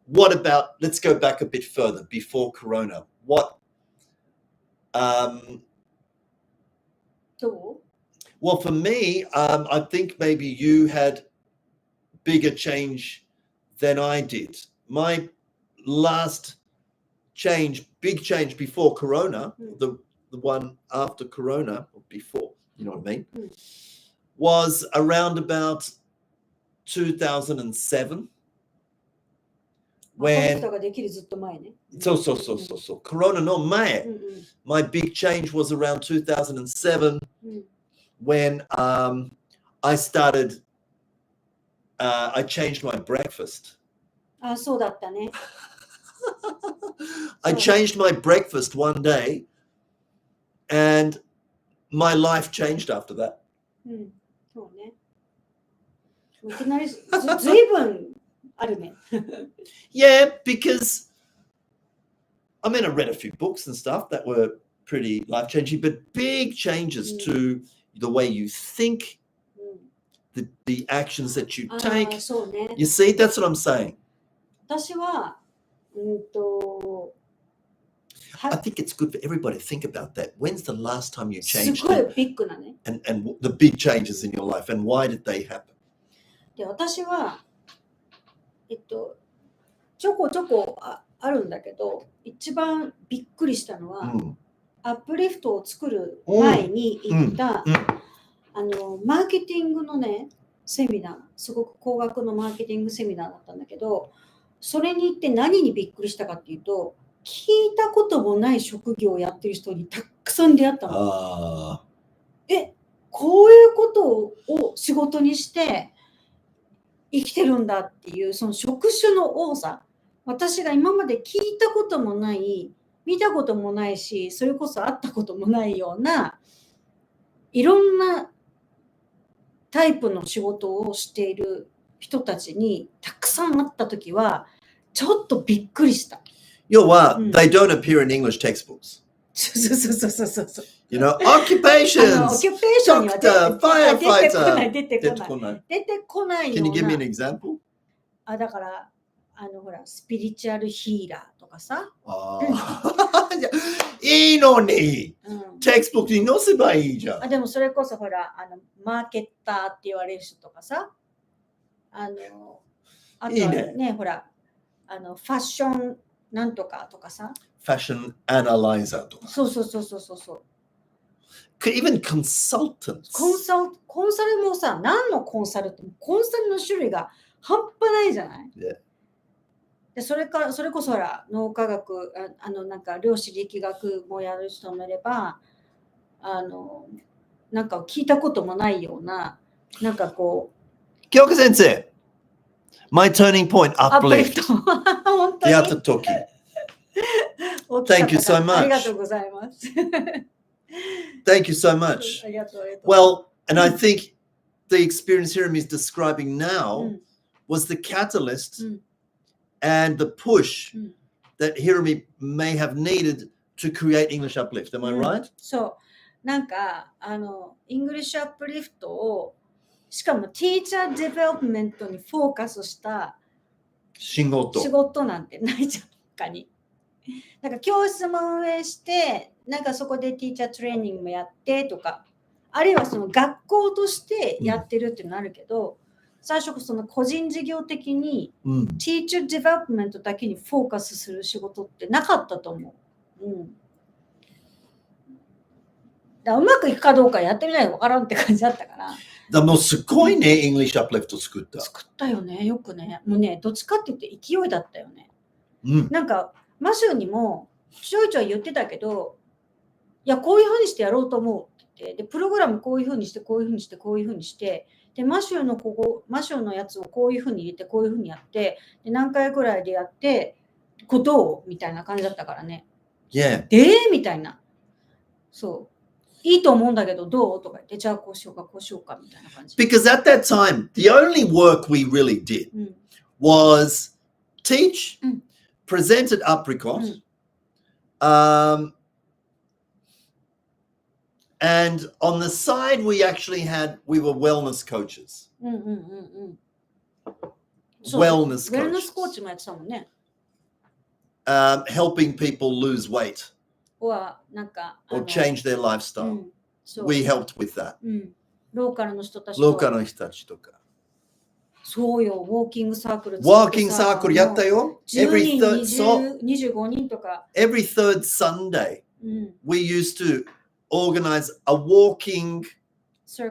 What about, let's go back a bit further before Corona. Well, for me, I think maybe you had bigger change than I did. My last big change before Corona, the one after Corona, or before, you know what I mean, was around about 2007. When Corona no mae, my big change was around 2007 when I started I changed my breakfast. そうだったね。I changed my breakfast one day and my life changed after that. そうね。いきなりずいぶんあるね。Yeah, because I read a few books and stuff that were pretty life-changing, but big changes to the way you think, the actions that you take. そうね。You see, that's what I'm saying. 私は、I think it's good for everybody to think about that. When's the last time you す changed ごい it? ビッグなね。And the big changes in your life, and why did they happen? で、私は、ちょこちょこあるんだけど、一番びっくりしたのは、アップリフトを作る前に行った、マーケティングのね、セミナー、すごく高額のマーケティングセミナーだったんだけど、それに行って何にびっくりしたかっていうと、聞いたこともない職業をやってる人にたくさん出会ったの。こういうことを仕事にして生きてるんだっていう、その職種の多さ。私が今まで聞いたこともない、見たこともないし、それこそ会ったこともないような、いろんなタイプの仕事をしている人たちにたくさん会ったときは、ちょっとびっくりした。要は、they don't appear in English textbooks. そう。You know, occupations, doctor, firefighter. 出てこないよう Can you give me an な。example? だから、ほら、スピリチュアルヒーラーとかさ。いいのに、テキストブックに載せばいいじゃん。でもそれこそほら、マーケッターって言われる人とかさ。あとはね、ほら、ファッションなんとかとかさ。ファッションアナライザーとか。そう。Even consultants. コンサルもさ、何のコンサルって、コンサルの種類が半端ないじゃない、でそれこそほら、脳科学、なんか量子力学もやる人もいれば、なんか聞いたこともないような、なんかこう。京子先生、My turning point, uplift. 本当に。出会った時。Thank you so much. ありがとうございます。Thank you so much. Well, and I think the experience Hiram is describing now was the catalyst and the push that Hiram may have needed to create English Uplift. Am I right? そう。なんか、English Uplift を、しかも Teacher Development にフォーカスした仕事なんてないじゃんかに。なんか教室も運営して、なんかそこでティーチャートレーニングもやってとか、あるいはその学校としてやってるっていうのあるけど、最初その個人事業的に、ティーチャーデベロップメントだけにフォーカスする仕事ってなかったと思う。だからうまくいくかどうかやってみないとわからんって感じだったから。だもうすごいね、English Uplift 作った。作ったよね、よくね。もうね、どっちかって言って勢いだったよね。なんか、マシューにもちょいちょい言ってたけど、いや、こういうふうにしてやろうと思うって言って、で、プログラムこういうふうにして、こういうふうにして、こういうふうにして、で、マシューのやつをこういうふうに入れて、こういうふうにやって、で、何回ぐらいでやって、どうみたいな感じだったからね。みたいな。そう。いいと思うんだけど、どうとか言って、じゃあこうしようか、こうしようか、みたいな感じ。Because at that time, the only work we really did was teach, present at Apricot, and on the side we were wellness coaches. Wellness coaches. もやってたもんね。helping people lose weight or change their lifestyle. We helped with that. ローカルの人たちとか。そうよ、ウォーキングサークル。ウォーキングサークルやったよ。25人とか。Every third Sunday, we used to organize a walking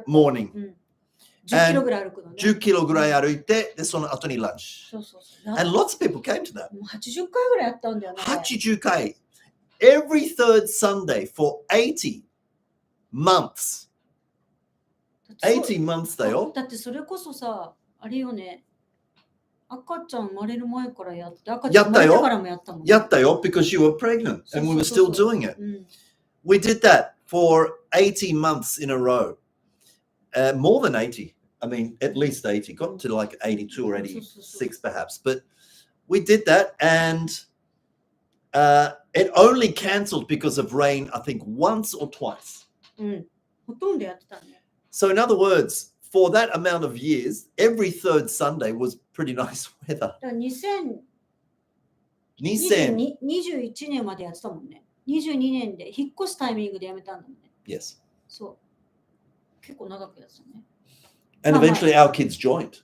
morning. 10キロぐらい歩くのね。10キロぐらい歩いて、で、その後にランチ。And lots of people came to that. 80回ぐらいやったんだよね。80回。Every third Sunday for 80 months. 80 months だよ。だってそれこそさ、あれよね。赤ちゃん生まれる前からやって、赤ちゃん生まれてからもやったもんね。やったよ、because you were pregnant and we were still doing it. We did that for 80 months in a row. More than 80. I mean, at least 80. Got to like 82 or 86 perhaps. But we did that and it only cancelled because of rain, I think, once or twice. ほとんどやってたね。So in other words, for that amount of years, every third Sunday was pretty nice weather. 2021年までやってたもんね。22年で引っ越すタイミングで辞めたんだもんね。Yes. そう。結構長くやってたね。And eventually our kids joined.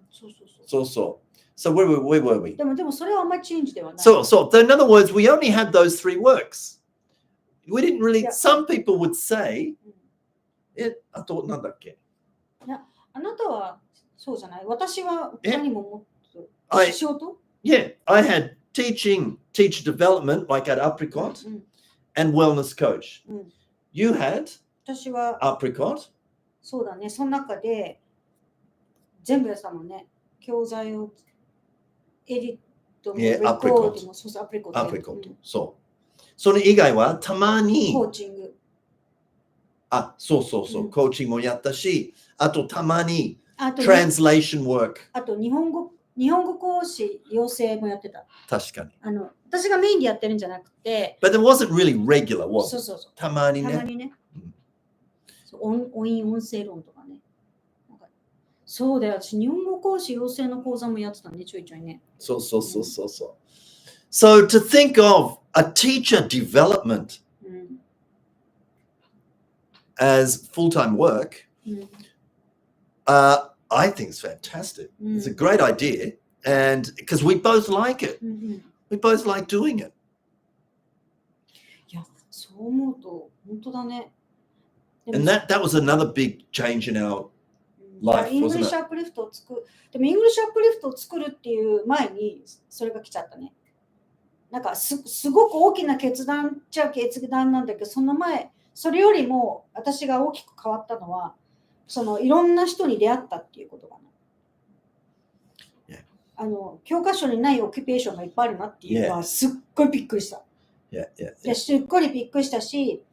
そうそうそう。So where were we? でもそれはあんまりチェンジではない。So in other words, we only had those 3 works. We didn't really, some people would say, あとなんだっけ？いや、あなたはそうじゃない。私は他にももっと仕事？ Yeah, I had teacher development like at Apricot and wellness coach. You had 私は Apricot. そうだね。その中で全部やったもんね。教材をエディットもレコードもそうそうアプリコット。そう。それ以外はたまにコーチング。そう、コーチングもやったし、あとたまにtranslation work。あと日本語講師養成もやってた。確かに。私がメインでやってるんじゃなくて。But it wasn't really regular, was it? そう。たまにね。たまにね。音声論とかね。そうだよ。私、日本語講師養成の講座もやってたね、ちょいちょいね。そう。So to think of a teacher development as full-time work, I think it's fantastic. It's a great idea, and because we both like it. We both like doing it. いや、そう思うと本当だね。And that was another big change in our life, wasn't it? Uplift を作る。でも English Uplift を作るっていう前にそれが来ちゃったね。なんかすごく大きな決断っちゃ決断なんだけど、その前、それよりも私が大きく変わったのは、いろんな人に出会ったっていうことかな。教科書にないオキュペーションがいっぱいあるなっていうのはすっごいびっくりした。すっごいびっくりしたし、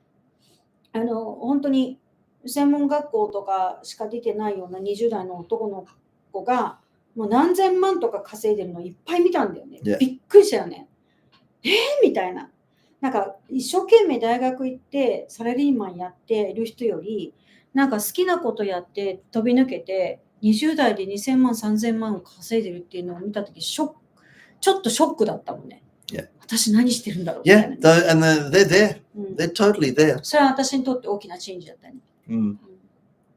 本当に専門学校とかしか出てないような20代の男の子がもう何千万とか稼いでるのいっぱい見たんだよね。びっくりしたよね。みたいな。なんか一生懸命大学行ってサラリーマンやっている人より、なんか好きなことやって飛び抜けて20代で2000万3000万を稼いでるっていうのを見たときちょっとショックだったもんね。私何してるんだろうみたいな、ね。Yeah, and they're there. They're totally there. それは私にとって大きなチェンジだったね。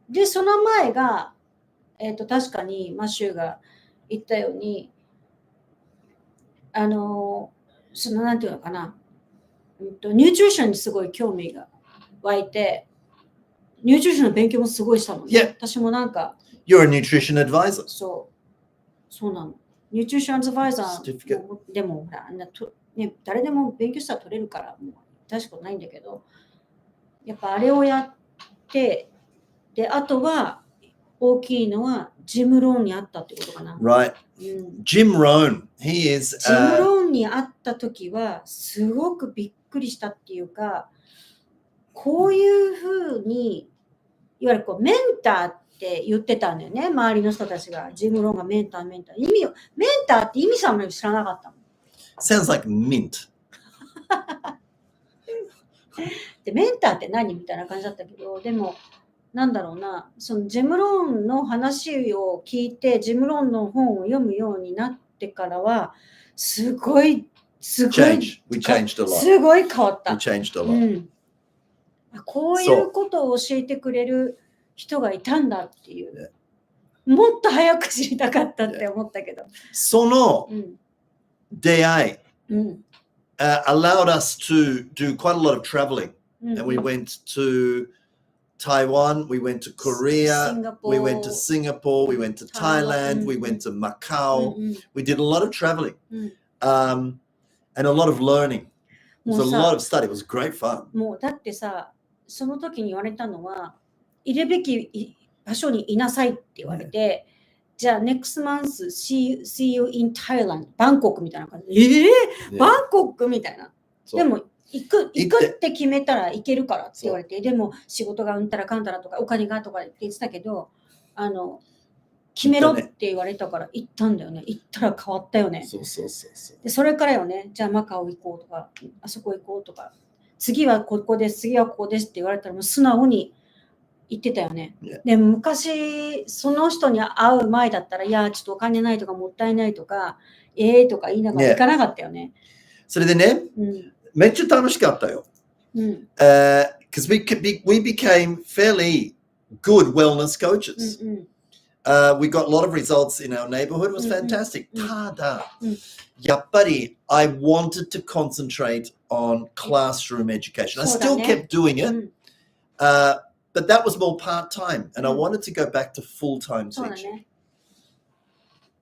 で、その前が、確かにマッシュが言ったように、なんていうのかな、ニュートリションにすごい興味が湧いて、ニュートリションの勉強もすごいしたもんね。私もなんか。You're a nutrition advisor. そうなの。ニュートリションアドバイザーでもほら、ね、誰でも勉強したら取れるからもう確かないんだけど、やっぱあれをやって、で、あとは大きいのはジム・ローンに会ったってことかな。Right. Jim Rohn. He is. ジム・ローンに会った時はすごくびっくりしたっていうか、こういうふうにいわゆるメンターって言ってたんだよね、周りの人たちが。ジム・ローンがメンター。メンターって意味さんも知らなかったもん。Sounds like mint. でメンターって何みたいな感じだったけど、でもなんだろうな、そのジム・ローンの話を聞いてジム・ローンの本を読むようになってからはすごいすごい変わった。こういうことを教えてくれる人がいたんだっていう。もっと早く知りたかったって思ったけど。その出会い、allowed us to do quite a lot of traveling. And we went to Taiwan, we went to Korea, we went to Singapore, we went to Thailand, we went to Macau. We did a lot of traveling and a lot of learning. It was a lot of study. It was great fun. もうだってさ、その時に言われたのは、いるべき場所にいなさいって言われて、じゃあ next month see you in Thailand バンコクみたいな感じで、バンコクみたいな。でも行くって決めたら行けるからって言われて、でも仕事がうんたらかんたらとかお金がとかって言ってたけど、決めろって言われたから行ったんだよね。行ったら変わったよね。でそれからよね、じゃあマカオ行こうとか、あそこ行こうとか、次はここです、次はここですって言われたらもう素直に言ってたよね。でも昔その人に会う前だったら、いやちょっとお金ないとかもったいないとかとか言いながら行かなかったよね。それでね、めっちゃ楽しかったよ。Because we became fairly good wellness coaches. We got a lot of results in our neighborhood. It was fantastic. ただ、やっぱり I wanted to concentrate on classroom education. I still kept doing it, but that was more part-time, and I wanted to go back to full-time teaching.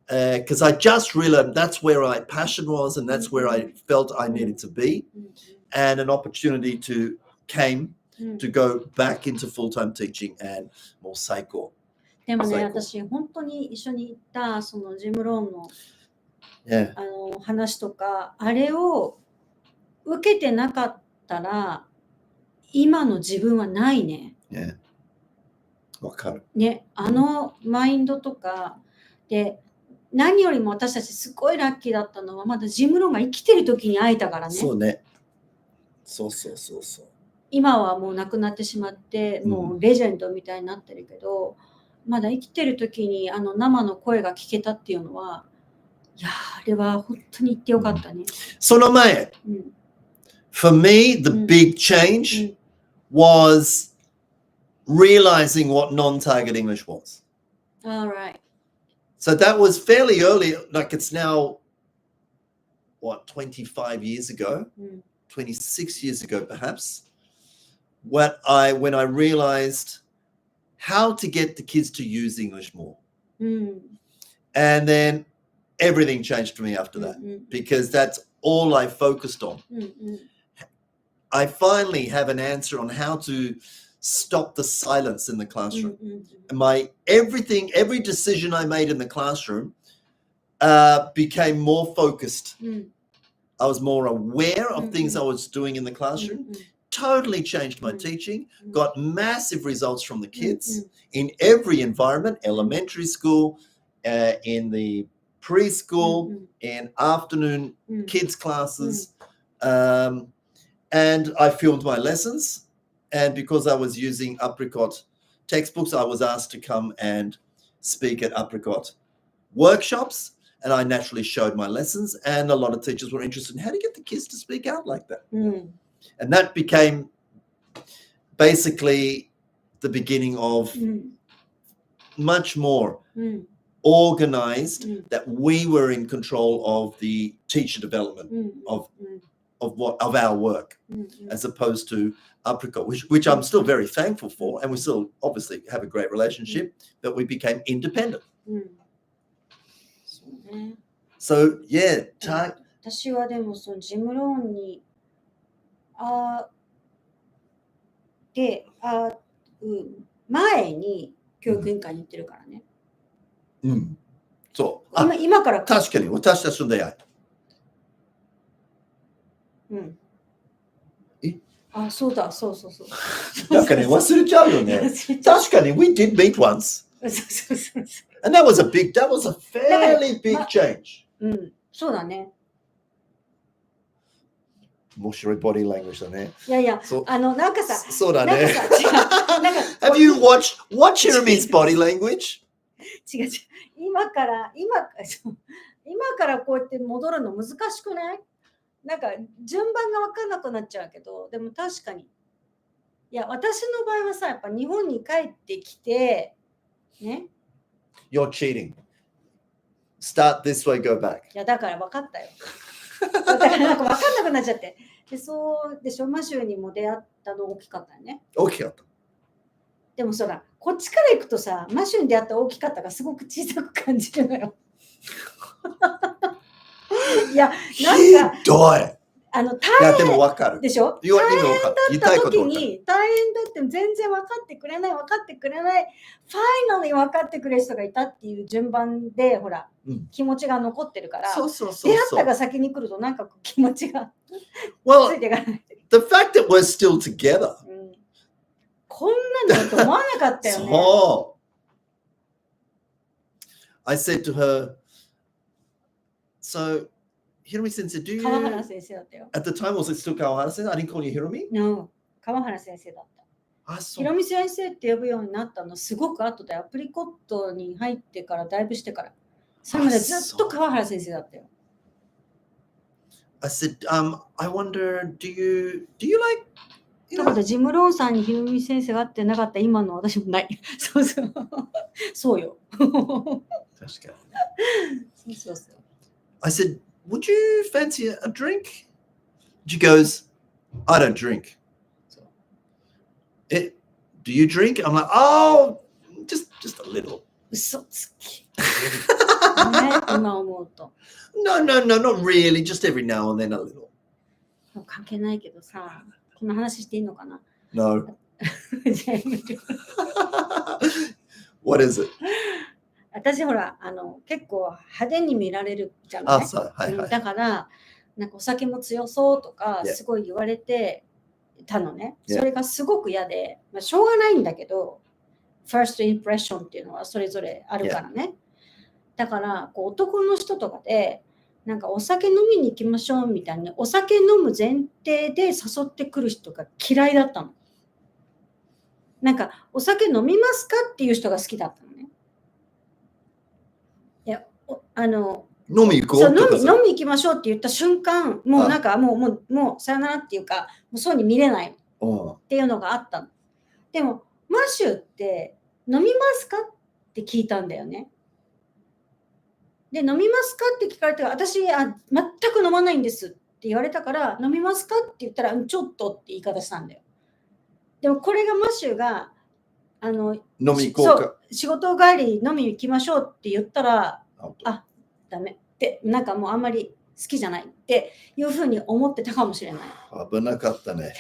Because I just realized that's where my passion was, and that's where I felt I needed to be, and an opportunity came to go back into full-time teaching, and もう最高。でもね、私本当に一緒に行ったそのジムローンの、話とか、あれを受けてなかったら今の自分はないね。わかる。ね、マインドとかで、何よりも私たちすごいラッキーだったのは、まだジムローンが生きてる時に会えたからね。そうね。そう。今はもう亡くなってしまって、もうレジェンドみたいになってるけど、まだ生きてる時に生の声が聞けたっていうのは、いやあれは本当に言ってよかったね。その前、for me, the big change was realizing what non-target English was. All right. So that was fairly early, like it's now, 25 years ago, 26 years ago perhaps, when I realized how to get the kids to use English more. And then everything changed for me after that, because that's all I focused on. I finally have an answer on how to stop the silence in the classroom. Every decision I made in the classroom became more focused. I was more aware of things I was doing in the classroom. Totally changed my teaching, got massive results from the kids in every environment, elementary school, in the preschool, in afternoon kids classes. And I filmed my lessons. And because I was using Apricot textbooks, I was asked to come and speak at Apricot workshops. And I naturally showed my lessons. And a lot of teachers were interested in how to get the kids to speak out like that. And that became basically the beginning of much more organized, that we were in control of the teacher development of our work, as opposed to Apricot, which I'm still very thankful for, and we still obviously have a great relationship, but we became independent. So yeah, 私はでもそのジムローンに前に教育委員会に行ってるからね。そう。今から確かに私たちの出会い。そうだ。なんかね、忘れちゃうよね。確かに、we did meet once. And that was a fairly big change. そうだね。面白いボディーラングエッジだね。いや、なんかさ、そうだね。なんかさ、Have you watch Hiromi's body language? 違う。今からこうやって戻るの難しくない？なんか順番が分かんなくなっちゃうけど、でも確かに。いや、私の場合はさ、やっぱ日本に帰ってきて、ね。You're cheating. Start this way, go back. いや、だから分かったよ。だからなんか分かんなくなっちゃって。で、そうでしょ、マシューにも出会ったの大きかったよね。大きかった。でもそら、こっちから行くとさ、マシューに出会った大きかったがすごく小さく感じるのよ。いや、なんか、ひどい。大変でも分かる。でしょ？大変だった時に、大変だって全然分かってくれない、ファイナルに分かってくれる人がいたっていう順番で、ほら、気持ちが残ってるから、出会ったが先に来るとなんか気持ちがついていかない。The fact that we're still together. こんなのと思わなかったよね。そう。I said to her, so, Hiromi sensei, do you... 川原先生だったよ。At the time, was it still 川原先生? I didn't call you Hiromi? No, 川原先生だった。ヒロミ先生って呼ぶようになったのすごく後でアプリコットに入ってからだいぶしてから。それまでずっと川原先生だったよ。I said, I wonder, do you like, ところでジム・ローンさんにひろみ先生が会ってなかった今の私もない。そうそう。そうよ。確かに。そうそうそう。I said, would you fancy a drink? She goes, I don't drink. Do you drink? I'm like, oh, just a little. 嘘つき。ね、今思うと。No, not really. Just every now and then a little. 関係ないけどさ、こんな話していいのかな No. じゃあやめて。What is it? 私ほら結構派手に見られるじゃんね。だからなんかお酒も強そうとかすごい言われてたのね。それがすごく嫌で、まあ、しょうがないんだけど、first impression っていうのはそれぞれあるからね。だからこう男の人とかでなんかお酒飲みに行きましょうみたいな、お酒飲む前提で誘ってくる人が嫌いだったの。なんかお酒飲みますかっていう人が好きだったのね。いや飲み行こう。飲み行きましょうって言った瞬間、もうなんかもうさよならっていうか、もうそうに見れないっていうのがあったの。でもマシューって飲みますかって聞いたんだよね。で、飲みますかって聞かれて、私全く飲まないんですって言われたから、飲みますかって言ったら、ちょっとって言い方したんだよ。でもこれがマシューが飲み行こうか。そう、仕事帰り飲み行きましょうって言ったら、ダメってなんかもうあんまり好きじゃないっていうふうに思ってたかもしれない。危なかったね。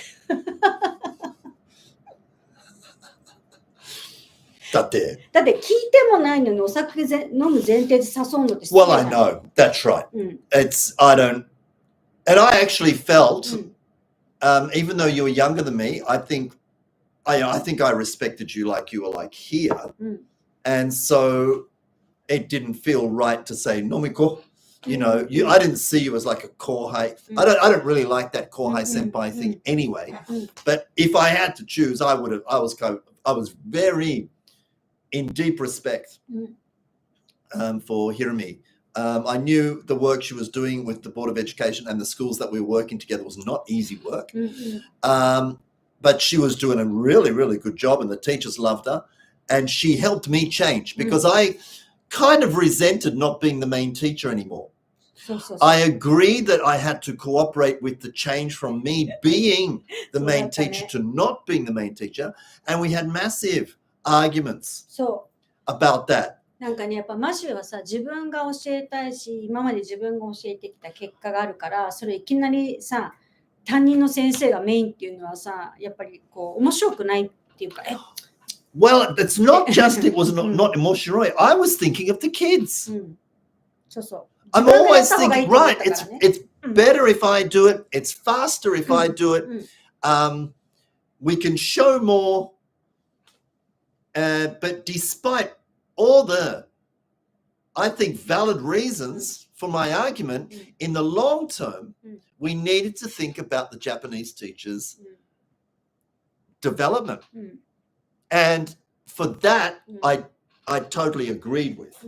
だって聞いてもないのにお酒飲む前提で誘うのって。Well, I know. That's right. I don't. And I actually felt, even though you were younger than me, I think I respected you like you were like here. And so it didn't feel right to say nomiko. You know, I didn't see you as like a kohai. I don't really like that kohai senpai thing anyway. But if I had to choose, I was very in deep respect for Hirumi. I knew the work she was doing with the Board of Education and the schools that we were working together was not easy work. But she was doing a really, really good job and the teachers loved her. And she helped me change because I kind of resented not being the main teacher anymore. I agreed that I had to cooperate with the change from me being the main teacher to not being the main teacher. And we had massive arguments about that. なんかね、やっぱマシューはさ、自分が教えたいし、今まで自分が教えてきた結果があるから、それいきなりさ、担任の先生がメインっていうのはさ、やっぱりこう面白くないっていうか、Well, it's not just it was not emotional. I was thinking of the kids. そうそう。I'm always thinking, right, it's better if I do it. It's faster if I do it. We can show more. But despite all the, I think, valid reasons for my argument, in the long term, we needed to think about the Japanese teachers' development. And for that, I totally agreed with.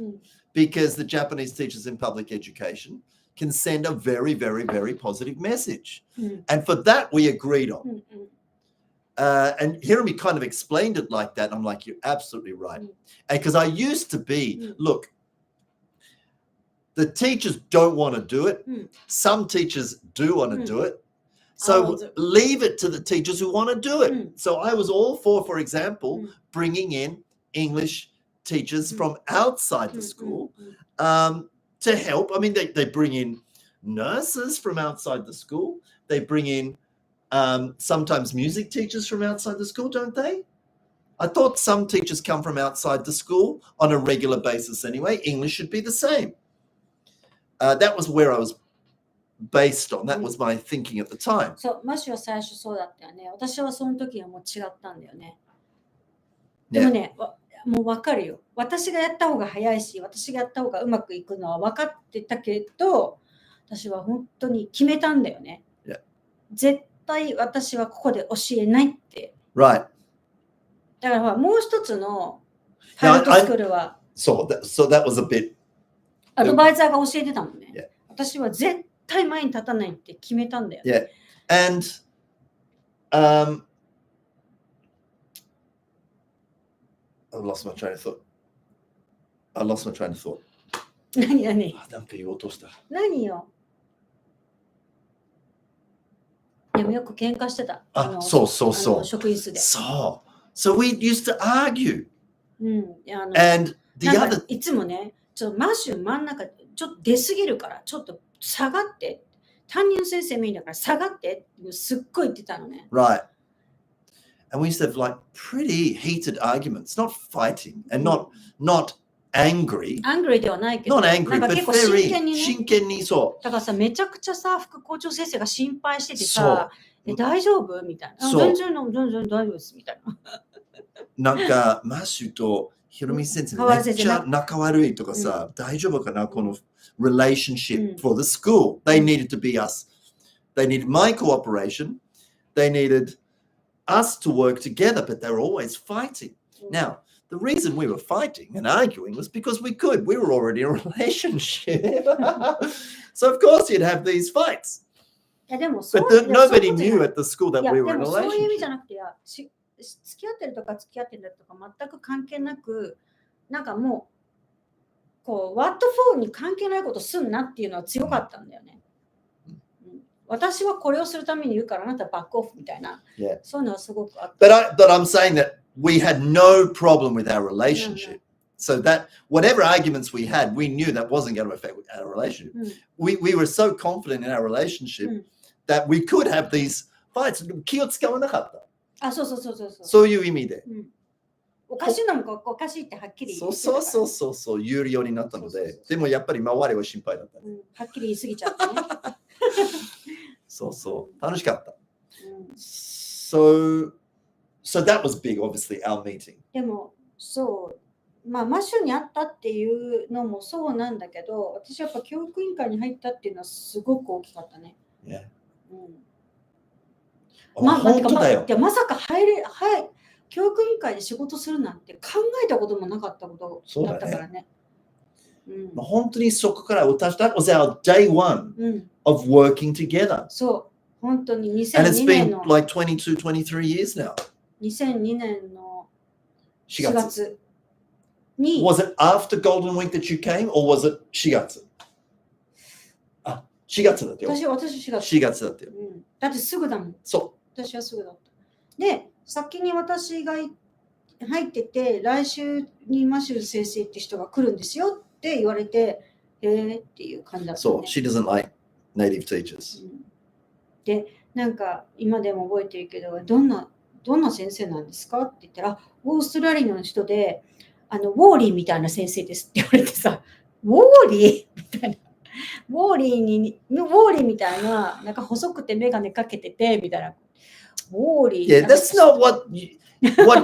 Because the Japanese teachers in public education can send a very, very, very positive message. And for that, we agreed on. And Hirumi kind of explained it like that. I'm like, you're absolutely right. And because I used to be, look, the teachers don't want to do it. Some teachers do want to do it. So leave it to the teachers who want to do it. So I was all for example, bringing in English teachers from outside the school to help. I mean, they bring in nurses from outside the school. They bring in sometimes music teachers from outside the school, don't they? I thought some teachers come from outside the school on a regular basis anyway. English should be the same. That was where I was based on. That was my thinking at the time. そう、マシュは最初そうだったよね。私はその時はもう違ったんだよね。でもね、もう分かるよ。私がやった方が早いし、私がやった方がうまくいくのは分かってたけど、私は本当に決めたんだよね。絶対私はここで教えないって。Right. だからもう一つのパイロットスクールは、So that was a bit. アドバイザーが教えてたもんね。私は絶対前に立たないって決めたんだよね。Yeah. And I lost my train of thought. 何なんか言おうとした。何よ。でもよく喧嘩してた。そう。職員室で。そう。So we used to argue. And the other... いつもね、マシュ真ん中、ちょっと出すぎるから、ちょっと下がって。担任の先生メインだから下がってってすっごい言ってたのね。Right. And we used to have like pretty heated arguments, not fighting and not angry. Angry ではないけど、not angry, なんか but 結構真剣にね。真剣にそう。だからさ、めちゃくちゃさ、副校長先生が心配しててさ、大丈夫みたいな。全然大丈夫ですみたいな。なんか、マッシュとヒロミ先生めっちゃ仲悪いとかさ、大丈夫かなこのrelationship for the school. They needed to be us. They needed my cooperation. They needed us to work together, but they were always fighting. Now, the reason we were fighting and arguing was because we could. We were already in a relationship. So, of course, you'd have these fights. But nobody knew at the school that we were in a relationship. そういう意味じゃなくて、付き合ってるとか付き合ってるとか全く関係なく、なんかもう、こう、what for に関係ないことすんなっていうのは強かったんだよね。私はこれをするために言うからあなたバックオフみたいな。そういうのはすごくあった。But I'm saying that we had no problem with our relationship. So that whatever arguments we had, we knew that wasn't going to affect our relationship. We were so confident in our relationship that we could have these fights. 気を使わなかった。そう。そういう意味で。おかしいのもおかしいってはっきり言ってたから。そう言えるようになったので、でもやっぱり周りは心配だった。はっきり言い過ぎちゃってね。そう楽しかった。So that was big, obviously, our meeting. でもマッシュに会ったっていうのもそうなんだけど、私やっぱ教育委員会に入ったっていうのはすごく大きかったね。本当だよ。まさか教育委員会で仕事するなんて考えたこともなかったことだったからね。本当にそこから私、that was our day one of working together. そう、本当に2002 2002年の。And it's been like 22, 23 years now. 2002年の4月に。Was it after Golden Week that you came or was it 4月4月だったよ。私4月だったよ。だってすぐだもん。そう。私はすぐだった。で、先に私が入ってて、来週にマシュル先生って人が来るんですよって言われて、っていう感じだった、ね。そう、she doesn't like native teachers. で、なんか今でも覚えてるけど、どんな先生なんですかって言ったら、オーストラリアの人で、ウォーリーみたいな先生ですって言われてさ、ウォーリーみたいな。ウォーリーみたいな、なんか細くて眼鏡かけてて、みたいな。ウォーリー。Yeah, that's not what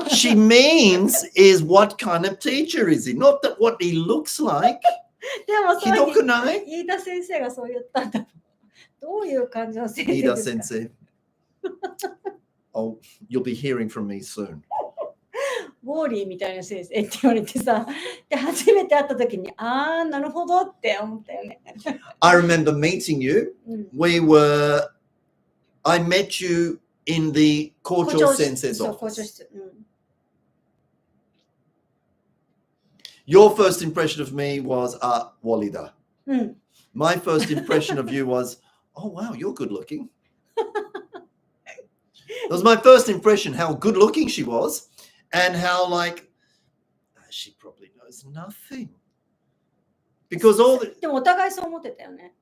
she means is what kind of teacher is he, not that what he looks like. でもひどくない？飯田先生がそう言ったんだ。どういう感じの先生ですか？飯田先生。Oh, you'll be hearing from me soon. ウォーリーみたいな先生って言われてさ、で初めて会った時に、なるほどって思ったよね。I remember meeting you. I met you in the 校長先生 office. 校長室。Your first impression of me was, Walida. My first impression of you was, oh wow, you're good looking. That was my first impression, how good looking she was, and how like she probably knows nothing. Becauseでもお互いそう思ってたよね。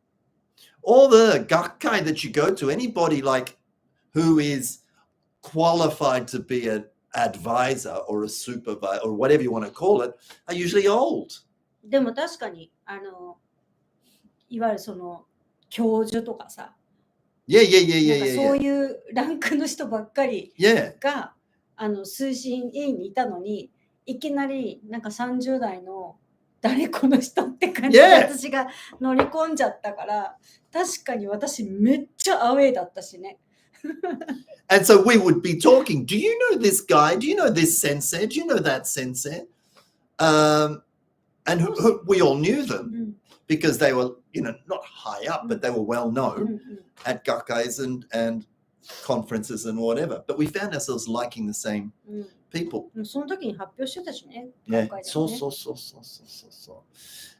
all the 学会 that you go to, anybody like who is qualified to be an advisor or a supervisor or whatever you want to call it are usually old. でも確かにいわゆるその教授とかさ、そういうランクの人ばっかりが、推進委員にいたのに、いきなりなんか30代の誰この人って感じで私が乗り込んじゃったから、確かに私めっちゃアウェーだったしね。And so we would be talking, do you know this guy? Do you know this sensei? Do you know that sensei? And we all knew them because they were not high up, but they were well known at gakais and conferences and whatever. But we found ourselves liking the same people. その時に発表してたしね。 Yeah. 学会でね。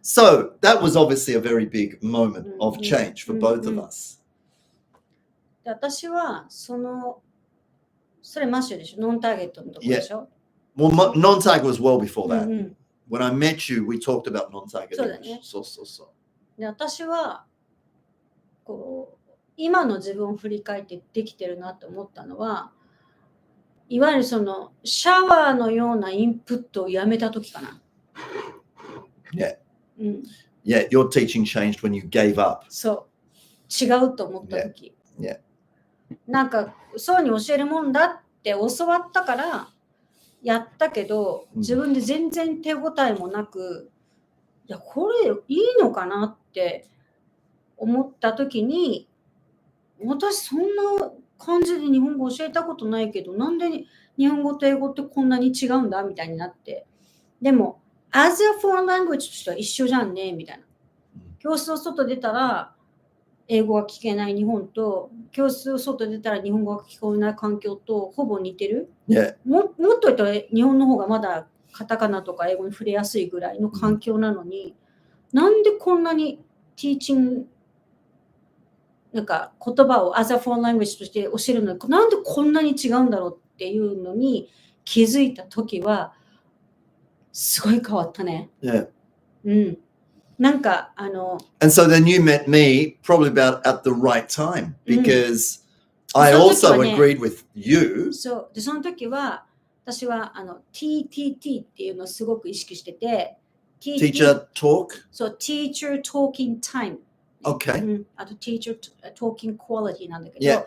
So that was obviously a very big moment of change for both of us. で私はそれマッシュでしょ、ノンターゲットのとこでしょ。Well, non-target was well before that. When I met you, we talked about non-target. そうだね。そう。で私はこう今の自分を振り返ってできてるなと思ったのは、いわゆるそのシャワーのようなインプットをやめた時かな。Yeah. Yeah, your teaching changed when you gave up. そう。違うと思った時。Yeah. なんかそうに教えるもんだって教わったからやったけど、自分で全然手応えもなく、いやこれいいのかなって思った時に、私そんな感じで日本語教えたことないけど、なんで日本語と英語ってこんなに違うんだみたいになって、でも as a foreign language としては一緒じゃんねみたいな。教室の外出たら英語が聞けない日本と、教室の外出たら日本語が聞こえない環境とほぼ似てる。Yeah. もっと言ったら日本の方がまだカタカナとか英語に触れやすいぐらいの環境なのに、なんでこんなにティーチングなんか言葉を as a foreign language として教えるのになんでこんなに違うんだろうっていうのに気づいた時はすごい変わったね。Yeah. なんかAnd so then you met me probably about at the right time because I also agreed with you. そうでその時は私はTTT っていうのをすごく意識してて、Teacher talk. そう Teacher Talking Time。あと Teacher Talking Quality なんだけど、Yeah.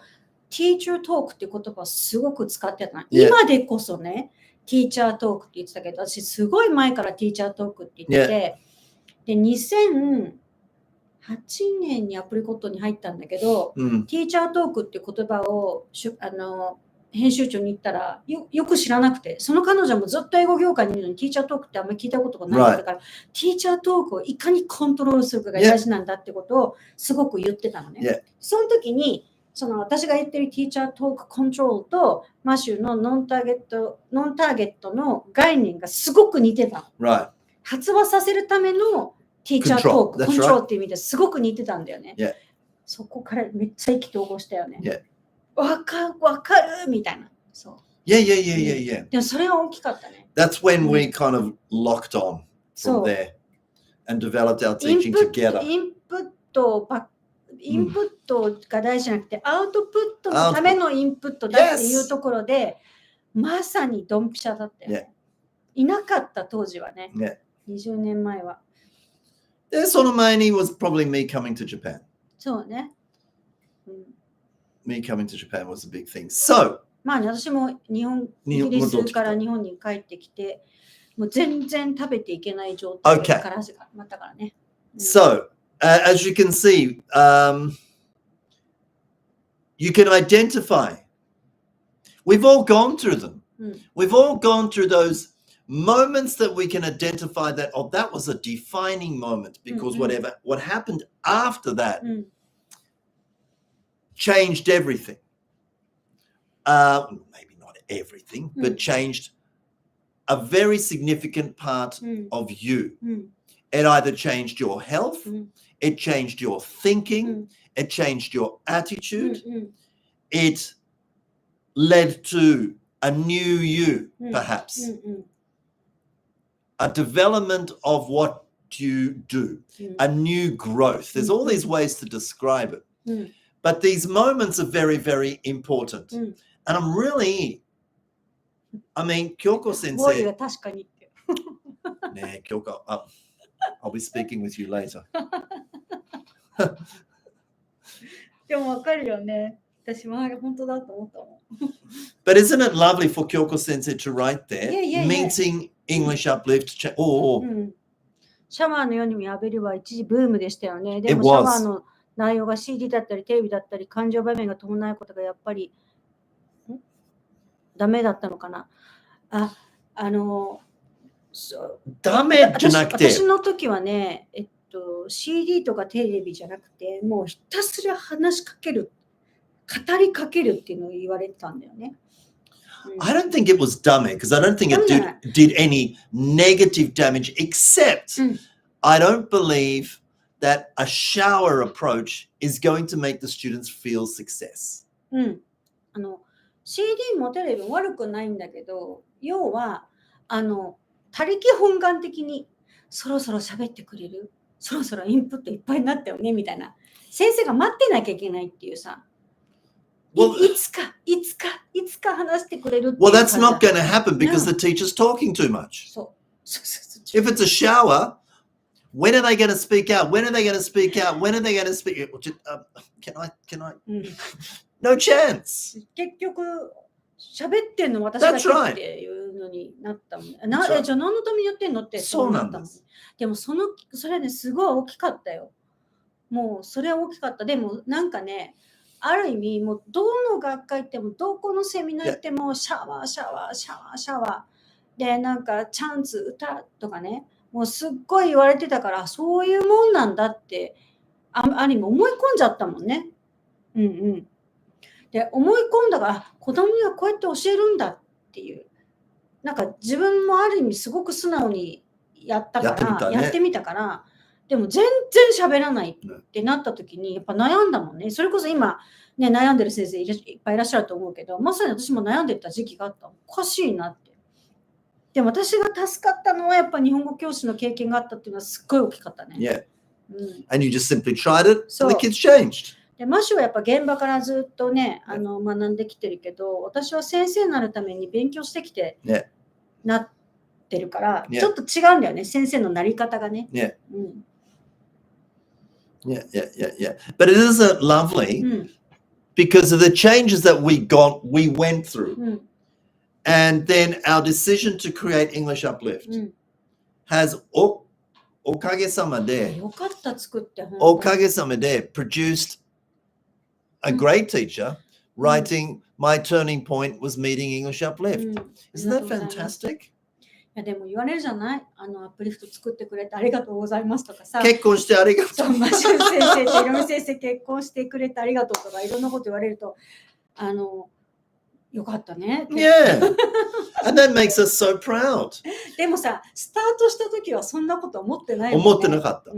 Teacher Talk っていう言葉をすごく使ってたの。Yeah. 今でこそね、Teacher Talk って言ってたけど、私すごい前から Teacher Talk って言ってて、で、2008年にアプリコットに入ったんだけど、Teacher Talk っていう言葉を編集長に言ったら よく知らなくて、その彼女もずっと英語業界にいるのにティーチャートークってあんまり聞いたことがないから、ティーチャートークをいかにコントロールするかが大事なんだってことをすごく言ってたのね。その時に私が言ってるティーチャートークコントロールとマシューのノンターゲットの概念がすごく似てたの。発話させるためのティーチャートーク、コントロールっていう意味ですごく似てたんだよね。そこからめっちゃ意気投合したよね。わかるみたいな。そう。Yeah. でもそれは大きかったね。That's when we kind of locked on from there and developed our teaching together. インプットが大事じゃなくて、アウトプットのためのインプットだっていうところで、まさにドンピシャだったよね。いなかった当時はね。20年前は。で、その前に was probably me coming to Japan. そうね。Me coming to Japan was a big thing. So, まあね、私もイギリスから日本に帰ってきて、もう全然食べていけない状態から始まったからね。So, as you can see, you can identify. We've all gone through them. We've all gone through those moments that we can identify that, oh, that was a defining moment because what happened after that changed everything. Maybe not everything, but changed a very significant part of you. It either changed your health, it changed your thinking, it changed your attitude, it led to a new you, perhaps. A development of what you do, a new growth. There's all these ways to describe it. But these moments are very, very important. And I'm really, Kyoko sensei. Kyoko, I'll be speaking with you later. でもわかるよね。私も本当だと思ったもん。But isn't it lovely for Kyoko sensei to write there? Meeting English Uplift. シャワーのように浴びるは一時ブームでしたよね。でもシャワーの内容が CD だったりテレビだったり感情場面が伴うことがやっぱりダメだったのかな。ダメじゃなくて。私の時はね、CD とかテレビじゃなくて、もうひたすら話しかける、語りかけるっていうのを言われてたんだよね。I don't think it was dumb because I don't think it did any negative damage, except I don't believe that a shower approach is going to make the students feel success. CD もテレビも悪くないんだけど、要は他力本願的にそろそろ喋ってくれる、そろそろインプットいっぱいになったよねみたいな、先生が待ってなきゃいけないっていうさ、いつか話してくれるっていう。Well, that's not going to happen because the teacher's talking too much. If it's a shower, when are they going to speak out? When are they going to speak out? When are they going to speak out? Can I? No chance. 結局喋ってんの私だけっていうのになったもん。じゃあ何のためにやってんのってそうなんです。でもそれねすごい大きかったよ。もうそれは大きかった。でもなんかね、ある意味もうどの学会行ってもどこのセミナー行ってもシャワーでなんかチャンツ歌とかね、もうすっごい言われてたから、そういうもんなんだってある意味思い込んじゃったもんね。で思い込んだから子供にはこうやって教えるんだっていう、なんか自分もある意味すごく素直にやってみたから、でも全然喋らないってなった時にやっぱ悩んだもんね。それこそ今ね悩んでる先生いっぱいいらっしゃると思うけど、まさに私も悩んでた時期があった。おかしいなって。でも私が助かったのはやっぱ日本語教師の経験があったっていうのはすっごい大きかったね。Yeah. And you just simply tried it, and the kids changed. でマシュはやっぱ現場からずっとね学んできてるけど、私は先生になるために勉強してきてなってるから、ちょっと違うんだよね、先生のなり方がね。Yeah. But it is lovely because of the changes that we went through. And then our decision to create English Uplift has おかげさまで produced a great teacher writing my turning point was meeting English Uplift. Isn't that fantastic? いやでも言われるじゃない、アップリフト作ってくれてありがとうございますとかさ、結婚してありがとう、マシュ先生といろみ先生結婚してくれてありがとうとかいろんなこと言われるとよかったね。Yeah. And that makes us so proud. でもさ、スタートした時はそんなこと思ってないもんね。思ってなかった。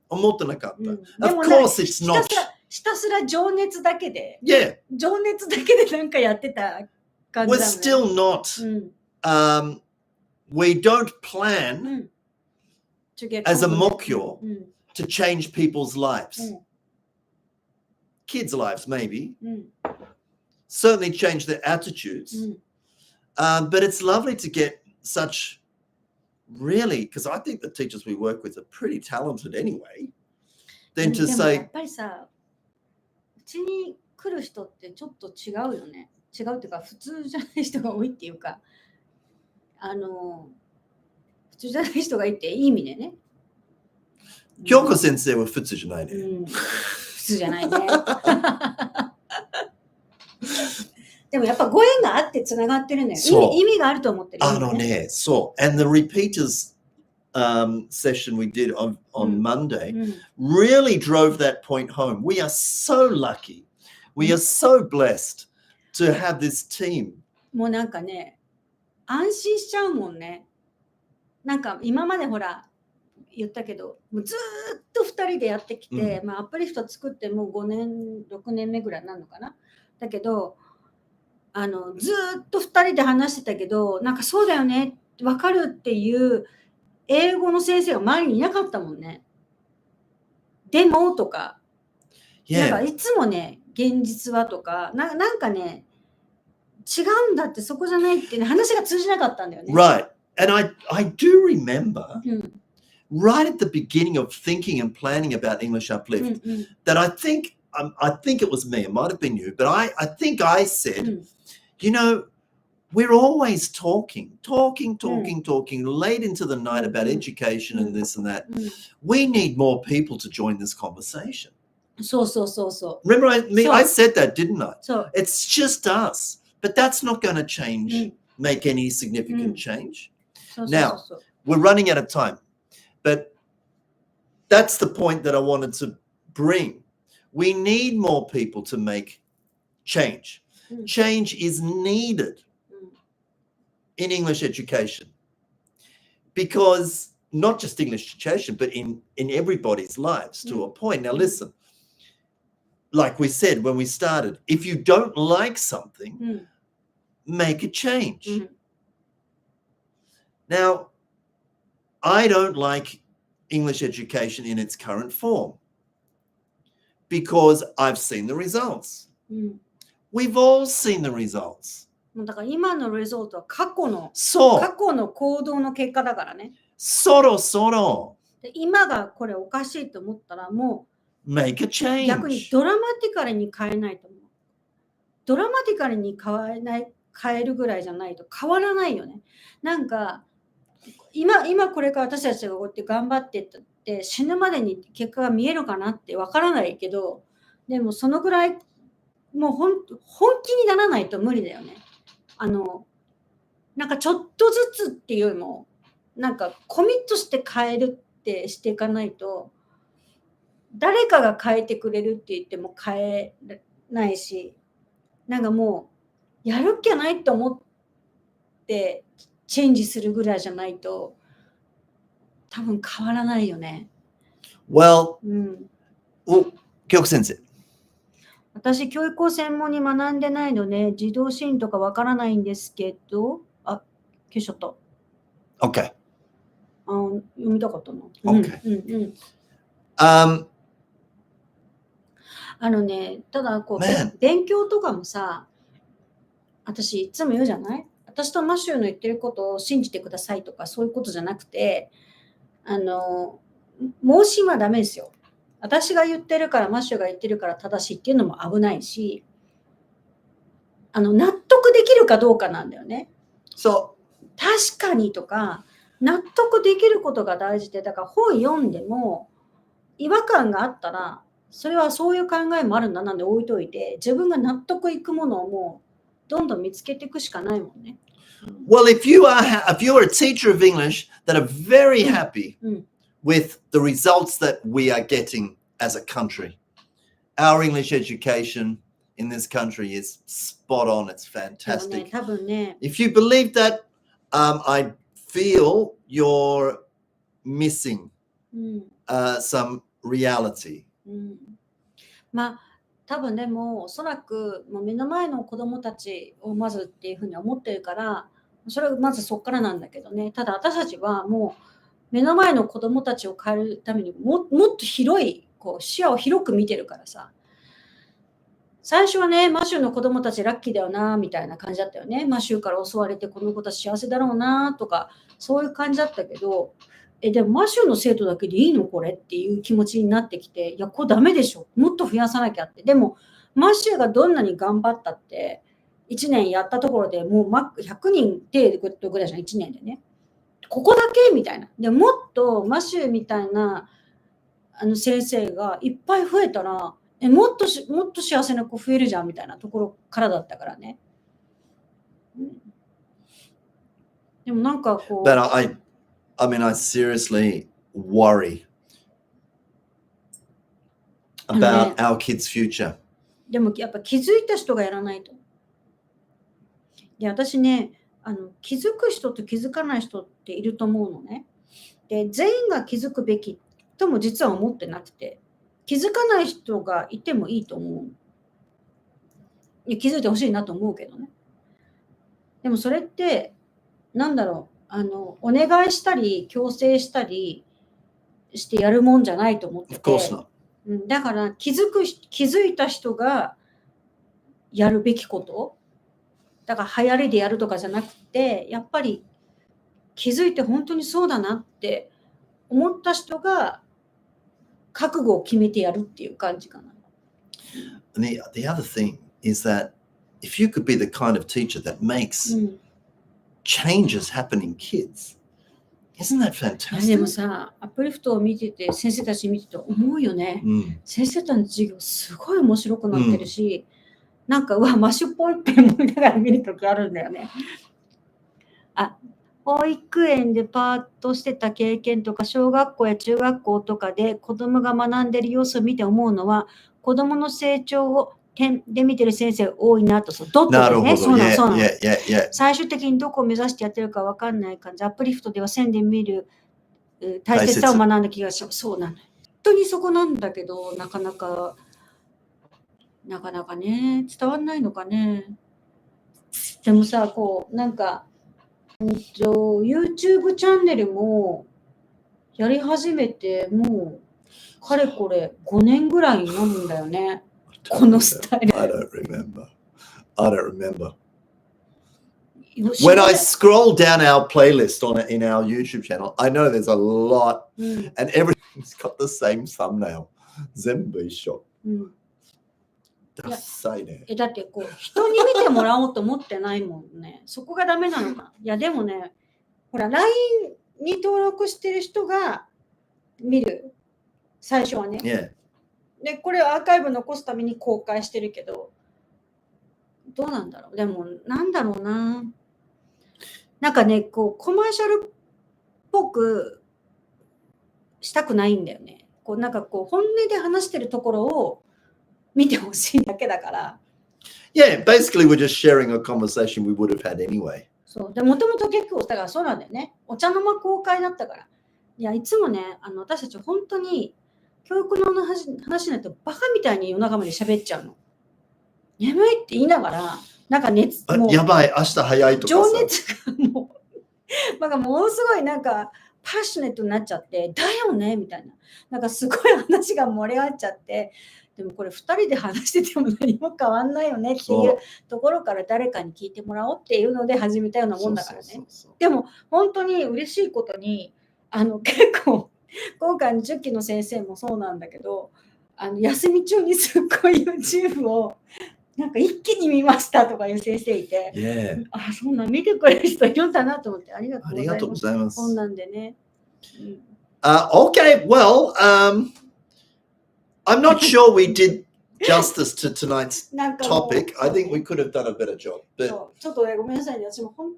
思ってなかった。Of course it's not. ひたすら情熱だけで。Yeah. 情熱だけでなんかやってた感じだね。We're still not. We don't plan as a 目標 to change people's lives. Kids' lives, maybe. Certainly change their attitudes. But it's lovely to get such really, because I think the teachers we work with are pretty talented anyway. Then to say, やっぱりさ、うちに来る人ってちょっと違うよね。違うっていうか普通じゃない人が多いっていうか、普通じゃない人がいていい意味でね。京子先生は普通じゃないね。普通じゃないね。でもやっぱご縁があってつながってるのよ。意味があると思ってる。そう。And the repeaters session we did on Monday really drove that point home. We are so lucky. We are so blessed to have this team. もうなんかね、安心しちゃうもんね。なんか今までほら言ったけど、もうずっと2人でやってきて、アップリフト作ってもう5年、6年目ぐらいになるのかな。だけど、ずっと2人で話してたけど、なんかそうだよね、分かるっていう英語の先生が周りにいなかったもんね。でもとか、なんかいつもね、現実はとか、なんかね、違うんだってそこじゃないって、ね、話が通じなかったんだよね。Right. And I do remember right at the beginning of thinking and planning about English Uplift that I think it was me, it might have been you, but I think I said, you know, we're always talking late into the night about education and this and that. We need more people to join this conversation. So. Remember, I said that, didn't I? So it's just us, but that's not going to change, make any significant change. Now, we're running out of time, but that's the point that I wanted to bring. We need more people to make change. Change is needed in English education because not just English education, but in everybody's lives to a point. Now, listen, like we said when we started, if you don't like something, make a change. Now, I don't like English education in its current form because I've seen the results. We've all seen the results. だから今のリゾルトは過去の行動の結果だからね。そろそろ。今がこれおかしいと思ったらもう make a change. 逆にドラマティカルに変えないと思う。ドラマティカルに変えるぐらいじゃないと変わらないよね。なんか今これから私たちがこうやって頑張ってって死ぬまでに結果が見えるかなってわからないけど、でもそのぐらいもう本気にならないと無理だよね。なんかちょっとずつっていうよりもなんかコミットして変えるってしていかないと誰かが変えてくれるって言っても変えないし、なんかもうやるっきゃないと思ってチェンジするぐらいじゃないと多分変わらないよね。Well, 教育先生。私、教育を専門に学んでないので、児童支援とかわからないんですけど、消しちゃった。OK。読みたかったな。OK。ただ勉強とかもさ、私いつも言うじゃない？私とマシューの言ってることを信じてくださいとかそういうことじゃなくて、盲信はダメですよ。私が言ってるからマシューが言ってるから正しいっていうのも危ないし、納得できるかどうかなんだよね。そう。確かにとか納得できることが大事で、だから本読んでも違和感があったらそれはそういう考えもあるんだなんで置いといて、自分が納得いくものをもうどんどん見つけていくしかないもんね。Well, if you are a teacher of English that are very happy with the results that we are getting as a country, our English education in this country is spot on. It's fantastic. If you believe that, I feel you're missing some reality. まあ多分でもおそらくもう目の前の子どもたちをまずっていうふうに思ってるから、それはまずそこからなんだけどね。ただ私たちはもう目の前の子どもたちを変えるためにもっと広い視野を広く見てるからさ。最初はね、マシューの子どもたちラッキーだよなみたいな感じだったよね。マシューから襲われてこの子たち幸せだろうなとかそういう感じだったけど、でもマシューの生徒だけでいいのこれっていう気持ちになってきて、いやこれダメでしょ、もっと増やさなきゃって。でもマシューがどんなに頑張ったって1年やったところでもう100人手ぐらいじゃん、1年でね。ここだけみたいな。でもっとマシューみたいな先生がいっぱい増えたらもっと幸せな子増えるじゃんみたいなところからだったからね。でもなんかこう。But I mean, I seriously worry about our kids' future. でもやっぱ気づいた人がやらないと。で、私ね、気づく人と気づかない人っていると思うのね。で、全員が気づくべきとも実は思ってなくて、気づかない人がいてもいいと思う。いや、気づいてほしいなと思うけどね。でもそれってなんだろう。お願いしたり強制したりしてやるもんじゃないと思ってて、だから気づいた人がやるべきこと、だから流行りでやるとかじゃなくて、やっぱり気づいて本当にそうだなって思った人が覚悟を決めてやるっていう感じかな。The other thing is that if you could be the kind of teacher that makes、changes happen in kids. Isn't that fantastic? でもさ、アップリフトを見てて、先生たち見てて思うよね。先生たちの授業すごい面白くなってるし、なんかマシュっぽいって思いながら見るときあるんだよね。保育園でパートしてた経験とか、小学校や中学校とかで子供が学んでる様子を見て思うのは、子供の成長を点で見てる先生多いなと。そう、ドットでね。そうなの、そうなの。最終的にどこを目指してやってるか分かんない感じ。アップリフトでは線で見る大切さを学んだ気がします。そうなの。本当にそこなんだけど、なかなかね、伝わんないのかね。でもさ、こう、なんか、YouTube チャンネルもやり始めて、もう、かれこれ5年ぐらいになるんだよね。このスタイル。I don't remember. When I scroll down our playlist in our YouTube channel, I know there's a lot, and everything's got the same thumbnail. 全部一緒。ダサいね。だってこう人に見てもらおうと思ってないもんね。そこがダメなのか。いやでもね、ほら LINE に登録してる人が見る。最初はね。でこれをアーカイブ残すために公開してるけど、どうなんだろう。でもなんだろうな。なんかね、こうコマーシャルっぽくしたくないんだよね。こうなんかこう本音で話してるところを見てほしいだけだから。Yeah, basically we're just sharing a conversation we would have had anyway. そうでもともと結構だからそうなんだよね。お茶の間公開だったから。いやいつもね、私たち本当に教育の話になってバカみたいに夜中まで喋っちゃうの。眠いって言いながら、なんか熱もうやばい、明日早いとかさ。情熱がもう、なんかものすごいなんかパッショネットになっちゃって、だよねみたいな。なんかすごい話が盛り上がっちゃって、でもこれ2人で話してても何も変わんないよねっていうところから誰かに聞いてもらおうっていうので始めたようなもんだからね。でも本当に嬉しいことに、結構今回の10期の先生もそうなんだけど、休み中にすっごい YouTube をなんか一気に見ましたとかいう先生いて、あ、そんな見てくれる人いるんだなと思って、ありがとうございます。こんなんでね。Okay, well, I'm not sure we did justice to tonight's topic. I think we could have done a better job. ちょっとごめんなさいね、私も本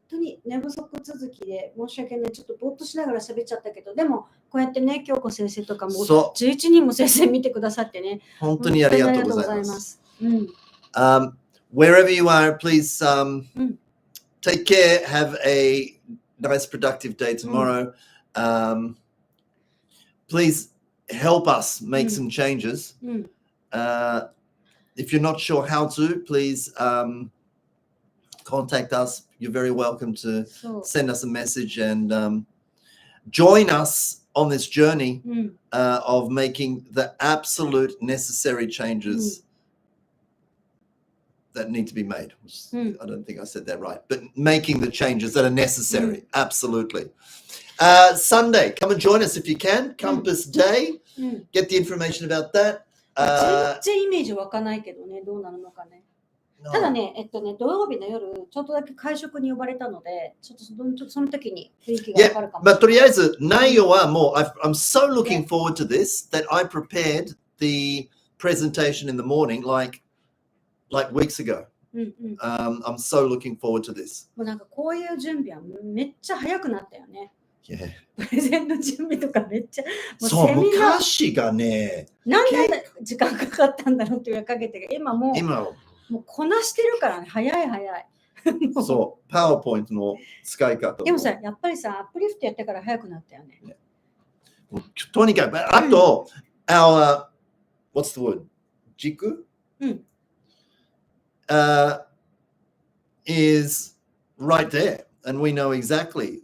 当に寝不足続きで申し訳ない、ちょっとぼーっとしながら喋っちゃったけど、でもこうやってね、京子先生とかも11人も先生見てくださってね、本当にありがとうございます。Wherever you are, please take care. Have a nice, productive day tomorrow. Please help us make some changes. If you're not sure how to, please contact us. You're very welcome to send us a message and join us on this journey of making the absolute necessary changes that need to be made. I don't think I said that right, but making the changes that are necessary. Absolutely. Sunday, come and join us if you can. Compass Day. Get the information about that. 全然イメージ湧かないけどね、どうなるのかね。ただね、土曜日の夜、ちょっとだけ会食に呼ばれたので、ちょっとその時に雰囲気がわかるかもしれない。まあ、とりあえず、内容はもう、I'm so looking forward to this that I prepared the presentation in the morning like weeks ago. I'm so looking forward to this. もうなんかこういう準備はめっちゃ早くなったよね。プレゼンの準備とかめっちゃ。そう、昔がね。なんで時間かかったんだろうっていうかけて、今もうこなしてるからね、早い。そう、パワーポイントの使い方。でもさ、やっぱりさ、アップリフトやってから早くなったよね。とにかく、あと、what's the word? 軸is right there, and we know exactly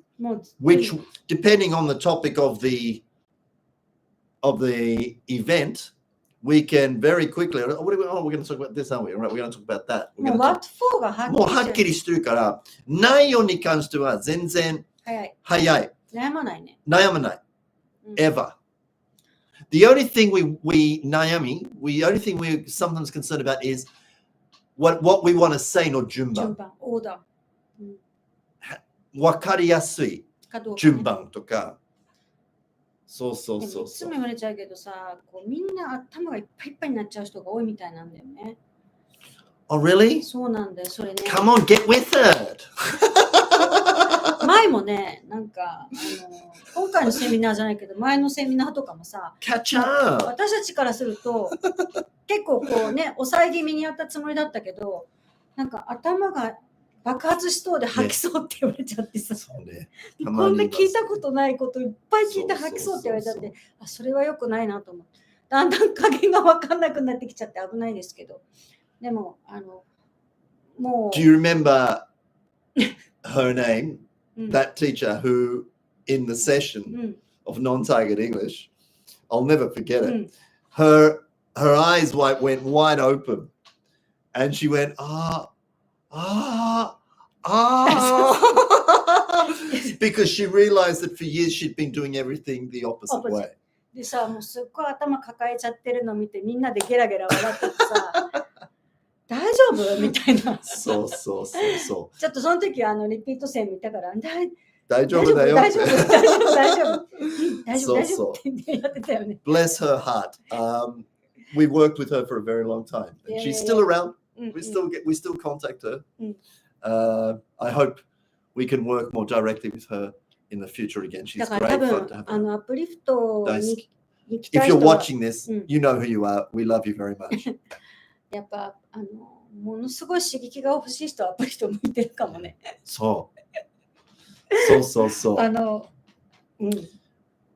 which, depending on the topic of the event, we can very quickly. We're going to talk about this, aren't we? Right, we're going to talk about that. もう what for がはっきりしてるから、内容に関しては全然早い。悩まないね。悩まない。Ever. The only thing we only thing we're sometimes concerned about is what we want to say の順番。オーダー。わかりやすい順番とか。そう。いつも言われちゃうけどさ、こうみんな頭がいっぱいになっちゃう人が多いみたいなんだよね。Oh, really? そうなんだよ、それね。Come on, get with it! 前もね、なんか今回のセミナーじゃないけど、前のセミナーとかもさ、Catch up! 私たちからすると、結構こうね、抑え気味にやったつもりだったけど、なんか頭が爆発しそうで吐きそうって言われちゃってさ、そうね。こんな聞いたことないこといっぱい聞いて吐きそうって言われちゃって、あ、それは良くないなと思って。だんだん加減が分かんなくなってきちゃって危ないですけど。でも、もう。Do you remember her name? That teacher who, in the session of non-target English, I'll never forget it. Her eyes went wide open, and she went, because she realized that for years she'd been doing everything the opposite way. でさ、もうすっごい頭抱えちゃってるの見てみんなでゲラゲラ笑っててさ、大丈夫みたいな。そう。ちょっとその時リピート線見たから、大丈夫だよ。大丈夫ってやってたよね。Bless her heart. We worked with her for a very long time. And she's still around. We still contact her. I hope we can work more directly with her in the future again. She's great fun to have. If you're watching this, you know who you are. We love you very much. やっぱものすごい刺激が欲しい人はアプリと向いてるかもね。そう。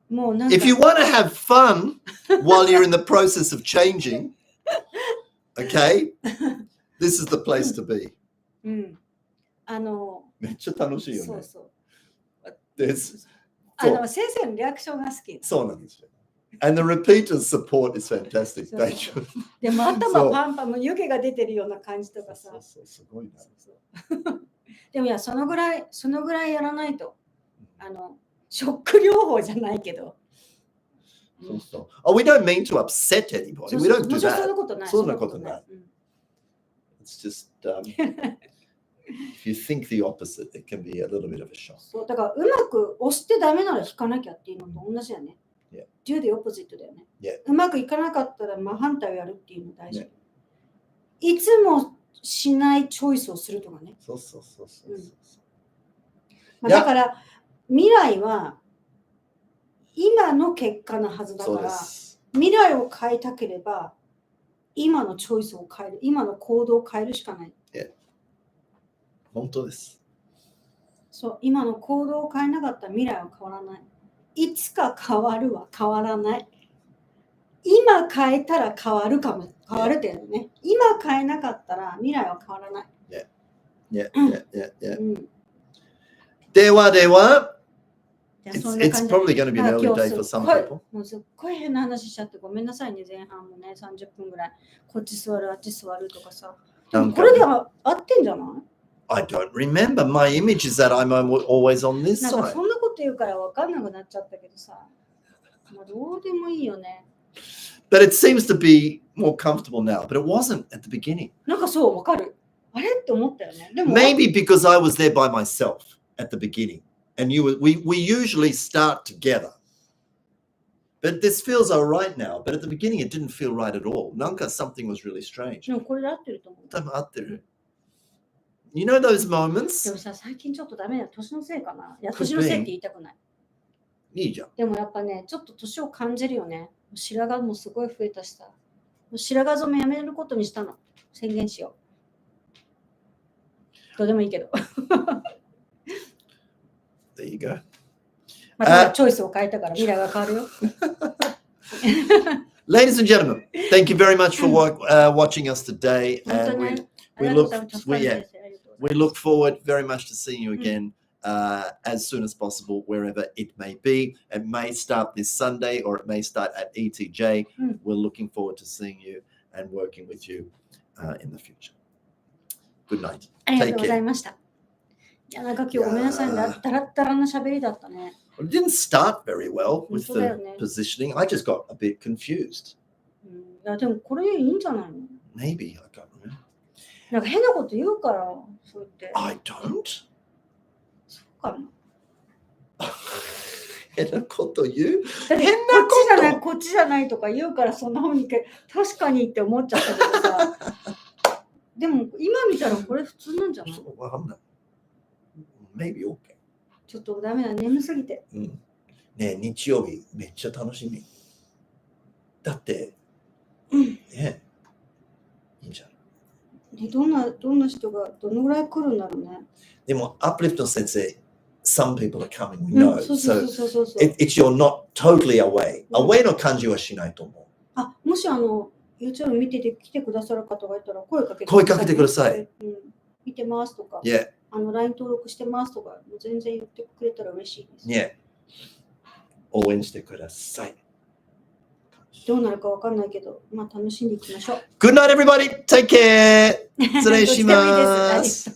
もうなんか If you want to have fun while you're in the process of changing, okay, this is the place to be. めっちゃ楽しいよね。先生のリアクションが好き。そうなんですよ。And the repeater's support is fantastic. でも頭パンパン、湯気が出てるような感じとかさ。すごいな。でもいや、そのぐらいやらないと。ショック療法じゃないけど。Oh, we don't mean to upset anybody. We don't do that. そんなことない。そんなことない。It's just, if you think the opposite, it can be a little bit of a shock. そう、だからうまく押してダメなら引かなきゃっていうのと同じだよね。Do the opposite だよね。うまくいかなかったら真反対をやるっていうの大事。いつもしないチョイスをするとかね。だから未来は今の結果のはずだから、未来を変えたければ今のチョイスを変える、今の行動を変えるしかない。本当です。そう、今の行動を変えなかったら未来は変わらない。いつか変わるは変わらない。今変えたら変わるかも。変わるってね。今変えなかったら未来は変わらない。では。It's probably going to be an early day for some people. もうすっごい変な話しちゃってごめんなさいね。前半もね、30分ぐらい。こっち座る、あっち座るとかさ。でもこれで合ってんじゃない？ I don't remember. My image is that I'm always on this side. なんかそんなこと言うから分かんなくなっちゃったけどさ。まあどうでもいいよね。But it seems to be more comfortable now, but it wasn't at the beginning. なんかそう、分かる。あれって思ったよね。でも Maybe because I was there by myself at the beginning. And we usually start together. But this feels all right now. But at the beginning, it didn't feel right at all. なんか something was really strange. でもこれで合ってると思う。多分合ってる。You know those moments? でもさ、最近ちょっとダメだ。年のせいかな。いや、年のせいって言いたくない。いいじゃん。でもやっぱね、ちょっと年を感じるよね。白髪もすごい増えたしさ。白髪染めやめることにしたの。宣言しよう。どうでもいいけど。There you go. またチョイスを変えたから未来が変わるよ。Ladies and gentlemen, thank you very much for watching us today. And we look forward very much to seeing you again as soon as possible, wherever it may be. It may start this Sunday or it may start at ETJ. We're looking forward to seeing you and working with you in the future. Good night. ありがとうございました。いや、なんか今日ごめんなさい。だらだらな喋りだったね。It didn't start very well with the positioning. I just got a bit confused. いや、でもこれいいんじゃないの？ Maybe, I can't remember. なんか変なこと言うから、そう言って。I don't? そうかな。変なこと言う？変なことこっちじゃないとか言うからそんな風に確かにって思っちゃったけどさ。でも今見たらこれ普通なんじゃない？Maybe okay. ちょっとダメだ、眠すぎて。うん。ね、日曜日めっちゃ楽しみ。だって、ね、いいんじゃん。どんな人がどのぐらい来るんだろうね。でも、Uplift の先生、some people are coming, we know. そうそうそうそうそう。It's you're not totally away. Away の感じはしないと思う。あ、もしYouTube 見てて来てくださる方がいたら声かけてください。見てますとか、Yeah. LINE 登録してますとか、もう全然言ってくれたら嬉しいです。Yeah. 応援してください。どうなるかわかんないけど、まあ楽しんでいきましょう。Good night, everybody. Take care. 失礼します。